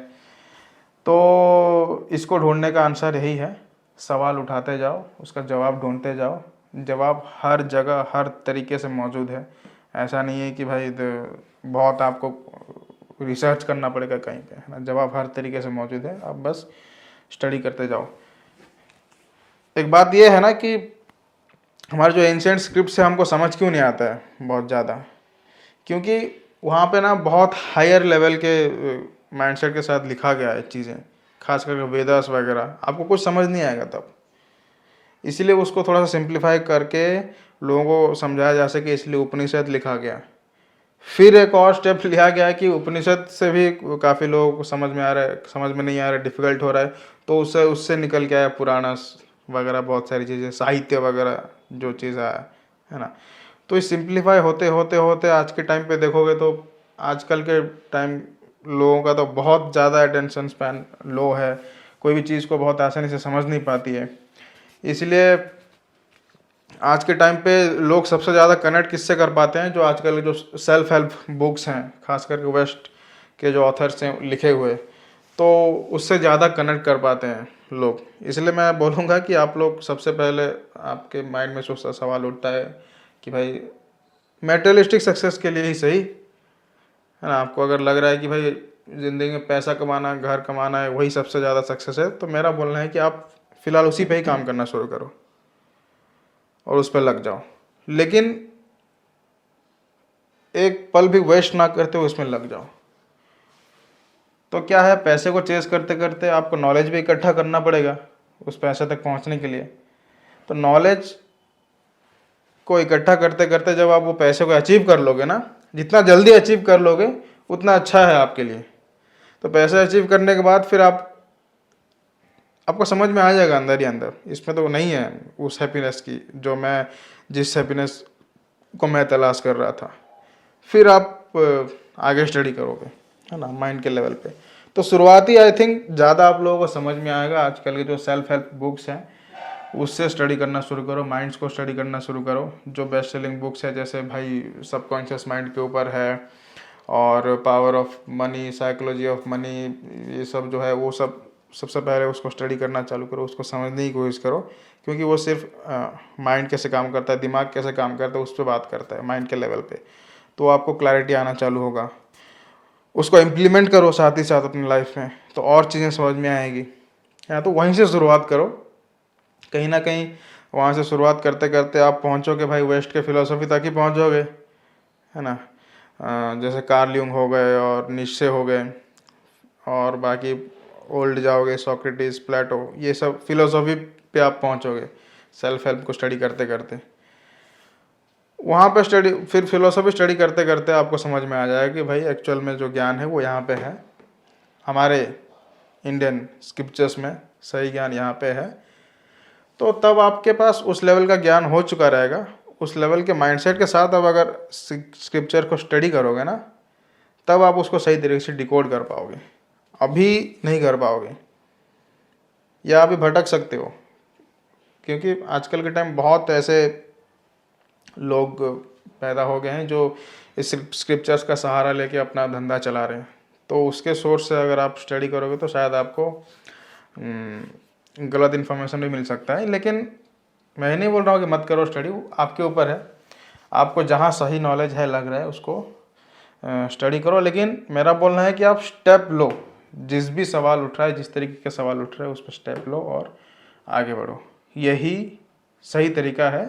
तो इसको ढूंढने का आंसर यही है, सवाल उठाते जाओ, उसका जवाब ढूंढते जाओ, जवाब हर जगह हर तरीके से मौजूद है। ऐसा नहीं है कि भाई बहुत आपको रिसर्च करना पड़ेगा कहीं पे, है ना। जवाब हर तरीके से मौजूद है, आप बस स्टडी करते जाओ। एक बात ये है ना कि हमारे जो एंशिएंट स्क्रिप्ट है हमको समझ क्यों नहीं आता है बहुत ज़्यादा, क्योंकि वहाँ पे ना बहुत हायर लेवल के माइंडसेट के साथ लिखा गया है चीज़ें, खास करके वेदास वगैरह, आपको कुछ समझ नहीं आएगा तब। इसीलिए उसको थोड़ा सा सिंप्लीफाई करके लोगों को समझाया जा सके, इसलिए उपनिषद लिखा गया। फिर एक और स्टेप लिया गया है कि उपनिषद से भी काफ़ी लोगों को समझ में आ रहा है, समझ में नहीं आ रहा है, डिफ़िकल्ट हो रहा है, तो उससे उससे निकल के आया पुराणास वगैरह, बहुत सारी चीज़ें, साहित्य वगैरह जो चीज़ आया है ना। तो इस सिंप्लीफाई होते होते होते आज के टाइम पे देखोगे तो आजकल के टाइम लोगों का तो बहुत ज़्यादा अटेंशन स्पैन लो है, कोई भी चीज़ को बहुत आसानी से समझ नहीं पाती है। इसलिए आज के टाइम पे लोग सबसे ज़्यादा कनेक्ट किससे कर पाते हैं, जो आजकल जो सेल्फ हेल्प बुक्स हैं, खास करके वेस्ट के जो ऑथर्स हैं लिखे हुए, तो उससे ज़्यादा कनेक्ट कर पाते हैं लोग। इसलिए मैं बोलूँगा कि आप लोग सबसे पहले, आपके माइंड में जो सवाल उठता है कि भाई मेटेरियलिस्टिक सक्सेस के लिए ही सही, है ना, आपको अगर लग रहा है कि भाई ज़िंदगी में पैसा कमाना, घर कमाना है, वही सबसे ज़्यादा सक्सेस है, तो मेरा बोलना है कि आप फ़िलहाल उसी पे ही काम करना शुरू करो और उस पर लग जाओ, लेकिन एक पल भी वेस्ट ना करते हुए उसमें लग जाओ। तो क्या है, पैसे को चेस करते करते आपको नॉलेज भी इकट्ठा करना पड़ेगा उस पैसे तक पहुंचने के लिए। तो नॉलेज को इकट्ठा करते करते जब आप वो पैसे को अचीव कर लोगे ना, जितना जल्दी अचीव कर लोगे उतना अच्छा है आपके लिए। तो पैसे अचीव करने के बाद फिर आपको समझ में आ जाएगा अंदर ही अंदर, इसमें तो नहीं है उस हैप्पीनेस की जो मैं, जिस हैप्पीनेस को मैं तलाश कर रहा था। फिर आप आगे स्टडी करोगे, है ना, माइंड के लेवल पे। तो शुरुआती आई थिंक ज़्यादा आप लोगों को समझ में आएगा। आजकल के जो सेल्फ हेल्प बुक्स हैं उससे स्टडी करना शुरू करो, माइंड्स को स्टडी करना शुरू करो। जो बेस्ट सेलिंग बुक्स है, जैसे भाई सबकॉन्शियस माइंड के ऊपर है, और power of money, psychology of money, ये सब जो है वो सब सबसे पहले उसको स्टडी करना चालू करो, उसको समझने की कोशिश करो, क्योंकि वो सिर्फ माइंड कैसे काम करता है, दिमाग कैसे काम करता है, उस पर बात करता है माइंड के लेवल पे। तो आपको क्लैरिटी आना चालू होगा, उसको इम्प्लीमेंट करो साथ ही साथ अपनी लाइफ में, तो और चीज़ें समझ में आएगी। या तो वहीं से शुरुआत करो, कहीं ना कहीं वहाँ से शुरुआत करते करते आप पहुँचोगे भाई वेस्ट के फिलोसफी तक ही पहुँचोगे, है ना। जैसे कार्ल यूंग हो गए और नीत्शे हो गए, और बाकी ओल्ड जाओगे सोक्रेटिस, प्लेटो, ये सब फिलोसफी पे आप पहुँचोगे सेल्फ हेल्प को स्टडी करते करते। वहाँ पे स्टडी, फिर फिलोसफी स्टडी करते करते आपको समझ में आ जाएगा कि भाई एक्चुअल में जो ज्ञान है वो यहाँ पे है, हमारे इंडियन स्क्रिप्चर्स में सही ज्ञान यहाँ पे है। तो तब आपके पास उस लेवल का ज्ञान हो चुका रहेगा, उस लेवल के माइंडसेट के साथ अब अगर स्क्रिप्चर को स्टडी करोगे ना, तब आप उसको सही तरीके से डिकोड कर पाओगे। अभी नहीं कर पाओगे, या अभी भटक सकते हो, क्योंकि आजकल के टाइम बहुत ऐसे लोग पैदा हो गए हैं जो इस स्क्रिप्चर्स का सहारा लेके अपना धंधा चला रहे हैं। तो उसके सोर्स से अगर आप स्टडी करोगे तो शायद आपको गलत इन्फॉर्मेशन भी मिल सकता है। लेकिन मैं नहीं बोल रहा हूँ कि मत करो स्टडी, आपके ऊपर है, आपको जहाँ सही नॉलेज है लग रहा है उसको स्टडी करो। लेकिन मेरा बोलना है कि आप स्टेप लो, जिस भी सवाल उठ रहा है, जिस तरीके के सवाल उठ रहे हैं उस पर स्टेप लो और आगे बढ़ो, यही सही तरीका है।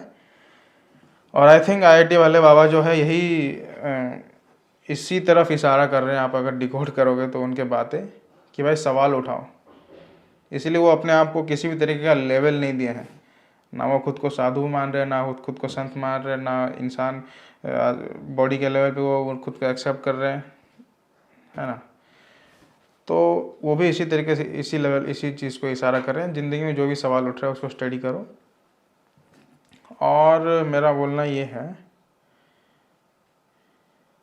और आई थिंक आईआईटी वाले बाबा जो है यही इसी तरफ इशारा कर रहे हैं। आप अगर डिकोड करोगे तो उनके बातें कि भाई सवाल उठाओ, इसीलिए वो अपने आप को किसी भी तरीके का लेवल नहीं दिए हैं, ना वो खुद को साधु मान रहे हैं, ना वो खुद को संत मान रहे हैं, ना इंसान बॉडी के लेवल पे वो खुद को एक्सेप्ट कर रहे हैं, है ना। तो वो भी इसी तरीके से, इसी लेवल, इसी चीज़ को इशारा कर रहे हैं। ज़िंदगी में जो भी सवाल उठ रहा है उसको स्टडी करो। और मेरा बोलना ये है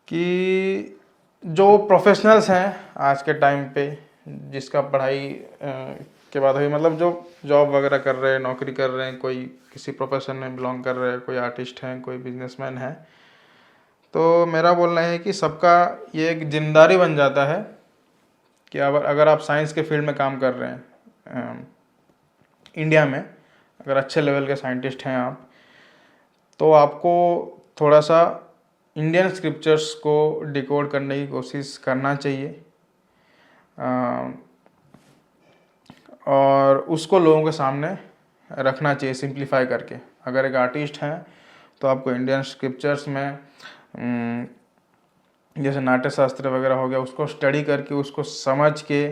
कि जो प्रोफेशनल्स हैं आज के टाइम पे, जिसका पढ़ाई के बाद हुई, मतलब जो जॉब वगैरह कर रहे हैं, नौकरी कर रहे हैं, कोई किसी प्रोफेशन में बिलोंग कर रहे हैं, कोई आर्टिस्ट हैं, कोई बिजनेसमैन है, तो मेरा बोलना है कि सबका ये एक जिम्मेदारी बन जाता है कि अगर आप साइंस के फील्ड में काम कर रहे हैं, इंडिया में अगर अच्छे लेवल के साइंटिस्ट हैं आप, तो आपको थोड़ा सा इंडियन स्क्रिप्चर्स को डिकोड करने की कोशिश करना चाहिए, और उसको लोगों के सामने रखना चाहिए सिंप्लीफाई करके। अगर एक आर्टिस्ट हैं तो आपको इंडियन स्क्रिप्चर्स में जैसे नाट्य शास्त्र वगैरह हो गया, उसको स्टडी करके उसको समझ के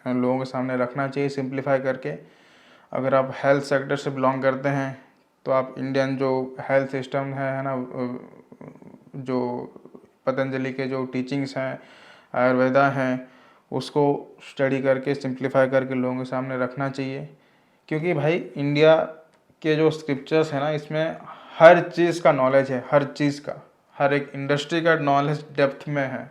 लोगों के सामने रखना चाहिए सिंप्लीफाई करके। अगर आप हेल्थ सेक्टर से बिलोंग करते हैं तो आप इंडियन जो हेल्थ सिस्टम है ना, जो पतंजलि के जो टीचिंग्स हैं, आयुर्वेदा हैं, उसको स्टडी करके सिंप्लीफाई करके लोगों के सामने रखना चाहिए। क्योंकि भाई इंडिया के जो स्क्रिप्चर्स हैं ना, इसमें हर चीज़ का नॉलेज है, हर चीज़ का, हर एक इंडस्ट्री का नॉलेज डेप्थ में है।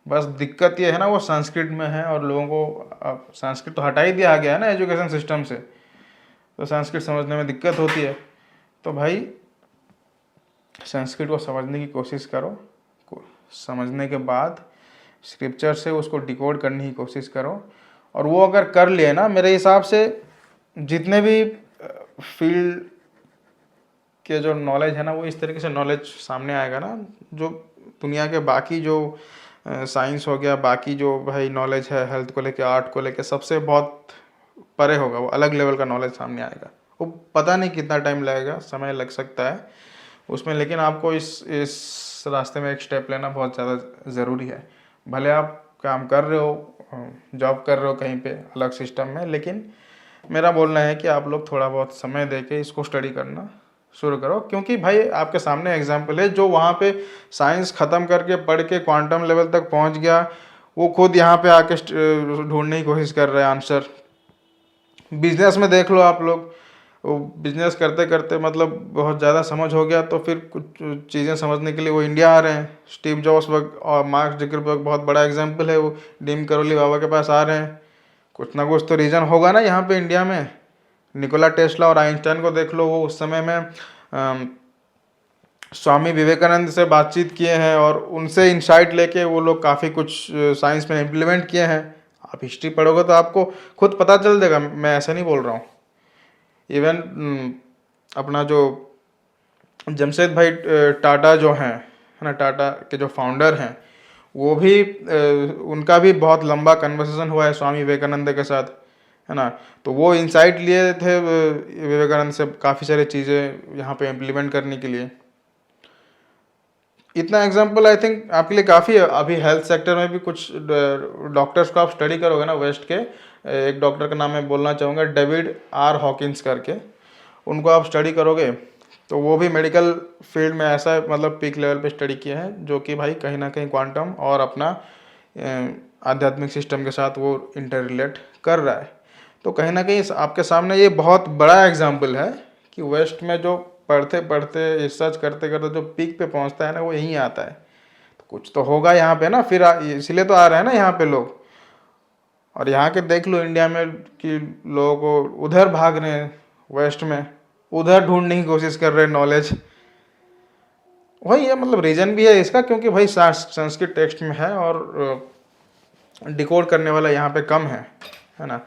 बस दिक्कत ये है ना, वो संस्कृत में है, और लोगों को अब संस्कृत तो हटा ही दिया गया है ना एजुकेशन सिस्टम से, तो संस्कृत समझने में दिक्कत होती है। तो भाई संस्कृत को समझने की कोशिश करो, समझने के बाद स्क्रिप्चर से उसको डिकोड करने की कोशिश करो। और वो अगर कर लिए ना, मेरे हिसाब से जितने भी फील्ड के जो नॉलेज है ना, वो इस तरीके से नॉलेज सामने आएगा ना, जो दुनिया के बाकी जो साइंस हो गया, बाकी जो भाई नॉलेज है हेल्थ को लेके, आर्ट को लेके, सबसे बहुत परे होगा, वो अलग लेवल का नॉलेज सामने आएगा। वो पता नहीं कितना टाइम लगेगा, समय लग सकता है उसमें, लेकिन आपको इस रास्ते में एक स्टेप लेना बहुत ज़्यादा ज़रूरी है। भले आप काम कर रहे हो, जॉब कर रहे हो कहीं पे अलग सिस्टम में, लेकिन मेरा बोलना है कि आप लोग थोड़ा बहुत समय दे के इसको स्टडी करना शुरू करो। क्योंकि भाई आपके सामने एग्जाम्पल है, जो वहाँ पे साइंस ख़त्म करके पढ़ के क्वांटम लेवल तक पहुँच गया, वो खुद यहाँ पे आके ढूंढने की कोशिश कर रहे हैं आंसर। बिजनेस में देख लो आप लोग, वो बिजनेस करते करते मतलब बहुत ज़्यादा समझ हो गया, तो फिर कुछ चीज़ें समझने के लिए वो इंडिया आ रहे हैं। स्टीव जॉब्स और मार्क ज़करबर्ग बहुत बड़ा एग्जाम्पल है, वो डीन करोली बाबा के पास आ रहे हैं। कुछ ना कुछ तो रीज़न होगा ना यहाँ पे इंडिया में। निकोला टेस्ला और आइंस्टाइन को देख लो, वो उस समय में स्वामी विवेकानंद से बातचीत किए हैं, और उनसे इंसाइट लेके वो लोग काफ़ी कुछ साइंस में इम्प्लीमेंट किए हैं। आप हिस्ट्री पढ़ोगे तो आपको खुद पता चल जाएगा, मैं ऐसा नहीं बोल रहा हूँ। इवन अपना जो जमशेद भाई टाटा जो हैं, है ना, टाटा के जो फाउंडर हैं, वो भी उनका भी बहुत लंबा कन्वर्सेशन हुआ है स्वामी विवेकानंद के साथ, है ना। तो वो इंसाइट लिए थे विवेकानंद से काफ़ी सारी चीज़ें यहाँ पे इम्प्लीमेंट करने के लिए। इतना एग्जाम्पल आई थिंक आपके लिए काफ़ी है। अभी हेल्थ सेक्टर में भी कुछ डॉक्टर्स को आप स्टडी करोगे ना वेस्ट के, एक डॉक्टर का नाम मैं बोलना चाहूँगा, डेविड आर हॉकिंस करके, उनको आप स्टडी करोगे तो वो भी मेडिकल फील्ड में ऐसा मतलब पीक लेवल पे स्टडी किए हैं, जो कि भाई कहीं ना कहीं क्वांटम और अपना आध्यात्मिक सिस्टम के साथ वो इंटर रिलेट कर रहा है। तो कहीं ना कहीं आपके सामने ये बहुत बड़ा एग्जाम्पल है कि वेस्ट में जो पढ़ते पढ़ते रिसर्च करते करते जो पीक पे पहुंचता है ना, वो यहीं आता है। तो कुछ तो होगा यहाँ पे ना, फिर इसीलिए तो आ रहे हैं ना यहाँ पे लोग। और यहाँ के देख लो इंडिया में कि लोगों को उधर भाग रहे हैं, वेस्ट में उधर ढूंढने की कोशिश कर रहे हैं नॉलेज। वही है, मतलब रीज़न भी है इसका, क्योंकि भाई संस्कृत टेक्स्ट में है और डिकोड करने वाला यहाँ पे कम है ना।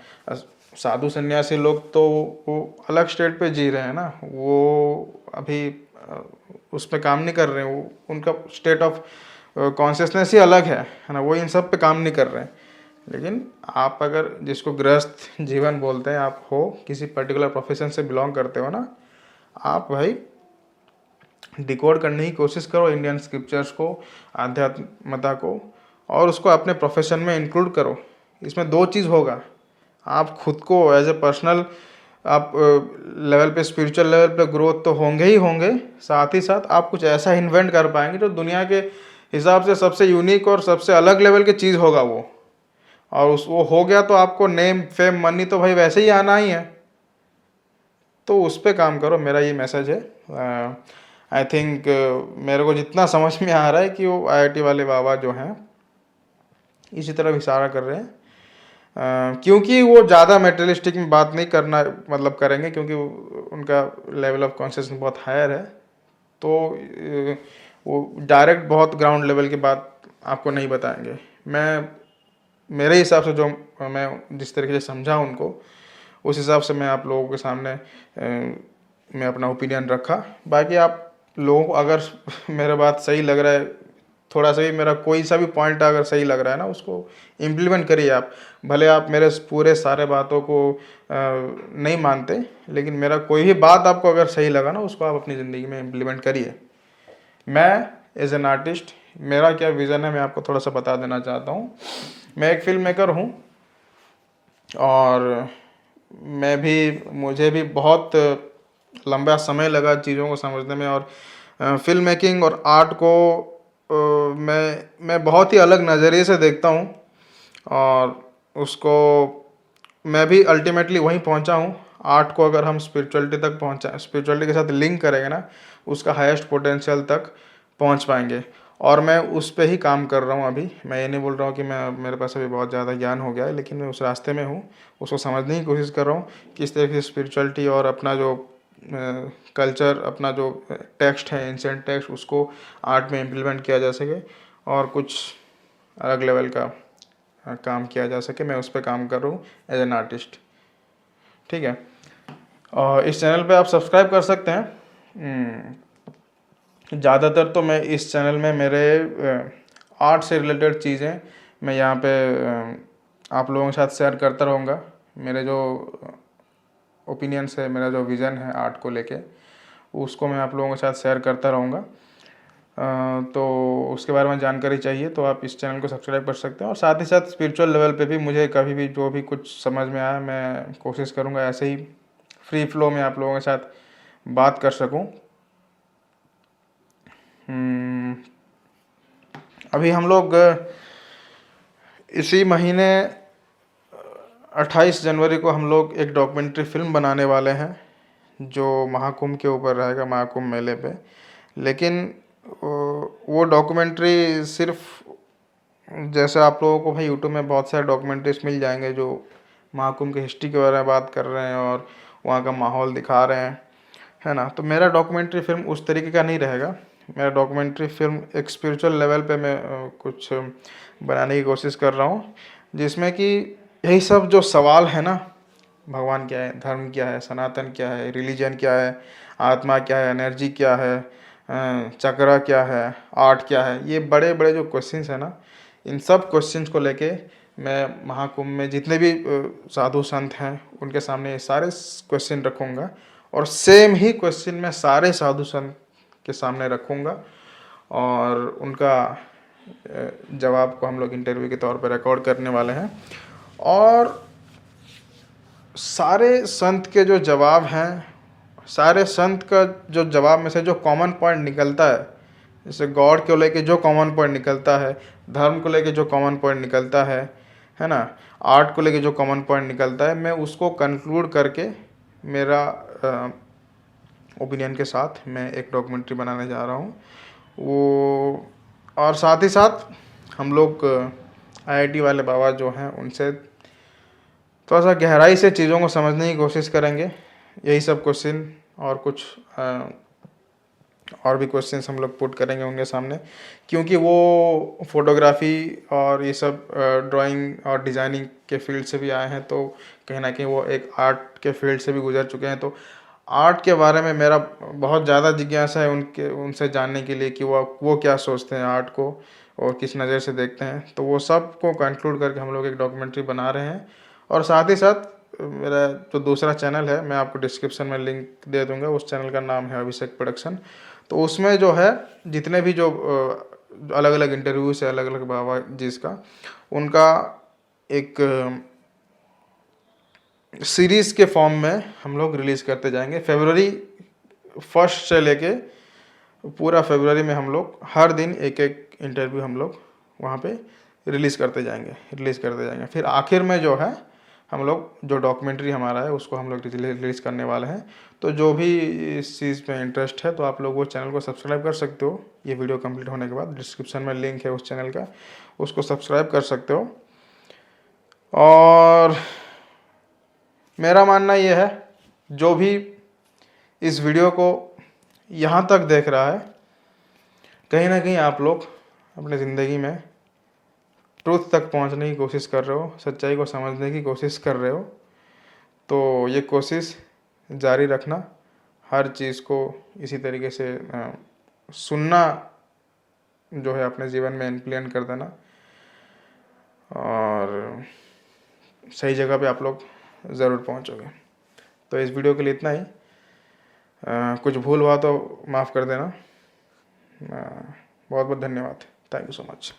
साधु सन्यासी लोग तो वो अलग स्टेट पे जी रहे हैं ना, वो अभी उस पर काम नहीं कर रहे हैं, वो उनका स्टेट ऑफ कॉन्शियसनेस ही अलग है ना, वो इन सब पे काम नहीं कर रहे हैं। लेकिन आप अगर जिसको गृहस्थ जीवन बोलते हैं, आप हो किसी पर्टिकुलर प्रोफेशन से बिलोंग करते हो ना, आप भाई डिकोड करने की कोशिश करो इंडियन स्क्रिप्चर्स को, आध्यात्मता को, और उसको अपने प्रोफेशन में इंक्लूड करो। इसमें दो चीज़ होगा, आप खुद को एज ए पर्सनल आप लेवल पे, स्पिरिचुअल लेवल पे ग्रोथ तो होंगे ही होंगे, साथ ही साथ आप कुछ ऐसा इन्वेंट कर पाएंगे जो दुनिया के हिसाब से सबसे यूनिक और सबसे अलग लेवल की चीज़ होगा वो। और वो हो गया तो आपको नेम फेम मनी तो भाई वैसे ही आना ही है। तो उस पर काम करो, मेरा ये मैसेज है। आई थिंक मेरे को जितना समझ में आ रहा है कि वो आईआईटी वाले बाबा जो हैं इसी तरफ इशारा कर रहे हैं, क्योंकि वो ज़्यादा मेटेरियलिस्टिक में बात नहीं करना मतलब करेंगे, क्योंकि उनका लेवल ऑफ कॉन्शियसनेस बहुत हायर है। तो वो डायरेक्ट बहुत ग्राउंड लेवल की बात आपको नहीं बताएंगे। मैं मेरे हिसाब से जो मैं जिस तरीके से समझा उनको, उस हिसाब से मैं आप लोगों के सामने मैं अपना ओपिनियन रखा। बाकी आप लोगों को अगर मेरा बात सही लग रहा है, थोड़ा सा भी मेरा कोई सा भी पॉइंट अगर सही लग रहा है ना, उसको इम्प्लीमेंट करिए आप। भले आप मेरे पूरे सारे बातों को नहीं मानते, लेकिन मेरा कोई भी बात आपको अगर सही लगा ना, उसको आप अपनी ज़िंदगी में इम्प्लीमेंट करिए। मैं एज एन आर्टिस्ट, मेरा क्या विज़न है मैं आपको थोड़ा सा बता देना चाहता हूँ। मैं एक फिल्म मेकर हूँ, और मुझे भी बहुत लंबा समय लगा चीज़ों को समझने में। और फिल्म मेकिंग और आर्ट को मैं बहुत ही अलग नज़रिए से देखता हूँ, और उसको मैं भी अल्टीमेटली वहीं पहुँचा हूँ। आर्ट को अगर हम स्पिरिचुअलिटी के साथ लिंक करेंगे ना, उसका हाईएस्ट पोटेंशियल तक पहुँच पाएंगे। और मैं उस पे ही काम कर रहा हूँ अभी। मैं ये नहीं बोल रहा हूँ कि मेरे पास अभी बहुत ज़्यादा ज्ञान हो गया है, लेकिन मैं उस रास्ते में हूँ। उसको समझने की कोशिश कर रहा हूँ, किस तरीके से स्पिरिचुअलिटी और अपना जो कल्चर, अपना जो टेक्स्ट है, एंशिएंट टेक्स्ट, उसको आर्ट में इम्प्लीमेंट किया जा सके और कुछ अलग लेवल का काम किया जा सके। मैं उस पर काम कर रहा हूँ एज एन आर्टिस्ट। ठीक है, और इस चैनल पे आप सब्सक्राइब कर सकते हैं। ज़्यादातर तो मैं इस चैनल में मेरे आर्ट से रिलेटेड चीज़ें मैं यहाँ पे आप लोगों के साथ शेयर करता रहूँगा। मेरे जो ओपिनियंस है, मेरा जो विज़न है आर्ट को लेके, उसको मैं आप लोगों के साथ शेयर करता रहूँगा। तो उसके बारे में जानकारी चाहिए तो आप इस चैनल को सब्सक्राइब कर सकते हैं। और साथ ही साथ स्पिरिचुअल लेवल पे भी मुझे कभी भी जो भी कुछ समझ में आया, मैं कोशिश करूँगा ऐसे ही फ्री फ्लो में आप लोगों के साथ बात कर सकूँ। अभी हम लोग इसी महीने 28 जनवरी को हम लोग एक डॉक्यूमेंट्री फिल्म बनाने वाले हैं, जो महाकुंभ के ऊपर रहेगा, महाकुंभ मेले पे। लेकिन वो डॉक्यूमेंट्री सिर्फ, जैसे आप लोगों को भाई यूट्यूब में बहुत सारे डॉक्यूमेंट्रीज मिल जाएंगे जो महाकुंभ की हिस्ट्री के बारे में बात कर रहे हैं और वहाँ का माहौल दिखा रहे हैं, है ना। तो मेरा डॉक्यूमेंट्री फिल्म उस तरीके का नहीं रहेगा। मेरा डॉक्यूमेंट्री फिल्म एक स्पिरिचुअल लेवल पे मैं कुछ बनाने की कोशिश कर रहा हूँ, जिसमें कि यही सब जो सवाल है ना, भगवान क्या है, धर्म क्या है, सनातन क्या है, रिलीजन क्या है, आत्मा क्या है, एनर्जी क्या है, चक्रा क्या है, आर्ट क्या है, ये बड़े बड़े जो क्वेश्चंस है ना, इन सब क्वेश्चंस को लेके मैं महाकुंभ में जितने भी साधु संत हैं उनके सामने ये सारे क्वेश्चन रखूँगा, और सेम ही क्वेश्चन मैं सारे साधु संत के सामने रखूँगा, और उनका जवाब को हम लोग इंटरव्यू के तौर पर रिकॉर्ड करने वाले हैं। और सारे संत के जो जवाब हैं, सारे संत का जो जवाब में से जो कॉमन पॉइंट निकलता है, जैसे गॉड को लेके जो कॉमन पॉइंट निकलता है, धर्म को लेके जो कॉमन पॉइंट निकलता है ना, आर्ट को लेके जो कॉमन पॉइंट निकलता है, मैं उसको कंक्लूड करके मेरा ओपिनियन के साथ मैं एक डॉक्यूमेंट्री बनाने जा रहा हूँ वो। और साथ ही साथ हम लोग आईआईटी वाले बाबा जो हैं उनसे थोड़ा सा गहराई से चीज़ों को समझने की कोशिश करेंगे। यही सब क्वेश्चन और कुछ और भी क्वेश्चंस हम लोग पुट करेंगे उनके सामने, क्योंकि वो फोटोग्राफी और ये सब ड्राइंग और डिज़ाइनिंग के फील्ड से भी आए हैं, तो कहीं ना कहीं वो एक आर्ट के फील्ड से भी गुजर चुके हैं। तो आर्ट के बारे में मेरा बहुत ज़्यादा जिज्ञासा है उनसे जानने के लिए कि वो क्या सोचते हैं आर्ट को और किस नज़र से देखते हैं। तो वो सब को कंक्लूड करके हम लोग एक डॉक्यूमेंट्री बना रहे हैं। और साथ ही साथ मेरा जो दूसरा चैनल है, मैं आपको डिस्क्रिप्शन में लिंक दे दूंगा, उस चैनल का नाम है अभिषेक प्रोडक्शन। तो उसमें जो है जितने भी जो अलग अलग इंटरव्यूज़ है अलग अलग बाबा जिसका, उनका एक सीरीज़ के फॉर्म में हम लोग रिलीज़ करते जाएंगे। फरवरी 1 से लेके पूरा फरवरी में हम लोग हर दिन एक एक इंटरव्यू हम लोग वहाँ पे रिलीज़ करते जाएंगे। फिर आखिर में जो है हम लोग जो डॉक्यूमेंट्री हमारा है उसको हम लोग रिलीज़ करने वाले हैं। तो जो भी इस चीज़ में इंटरेस्ट है तो आप लोग वो चैनल को सब्सक्राइब कर सकते हो। ये वीडियो कंप्लीट होने के बाद डिस्क्रिप्शन में लिंक है उस चैनल का, उसको सब्सक्राइब कर सकते हो। और मेरा मानना ये है, जो भी इस वीडियो को यहाँ तक देख रहा है, कहीं ना कहीं आप लोग अपनी ज़िंदगी में ट्रूथ तक पहुँचने की कोशिश कर रहे हो, सच्चाई को समझने की कोशिश कर रहे हो। तो ये कोशिश जारी रखना, हर चीज़ को इसी तरीके से सुनना जो है अपने जीवन में इम्प्लीमेंट कर देना, और सही जगह पे आप लोग ज़रूर पहुंचोगे। तो इस वीडियो के लिए इतना ही। कुछ भूल हुआ तो माफ़ कर देना। बहुत बहुत धन्यवाद। Thank you so much.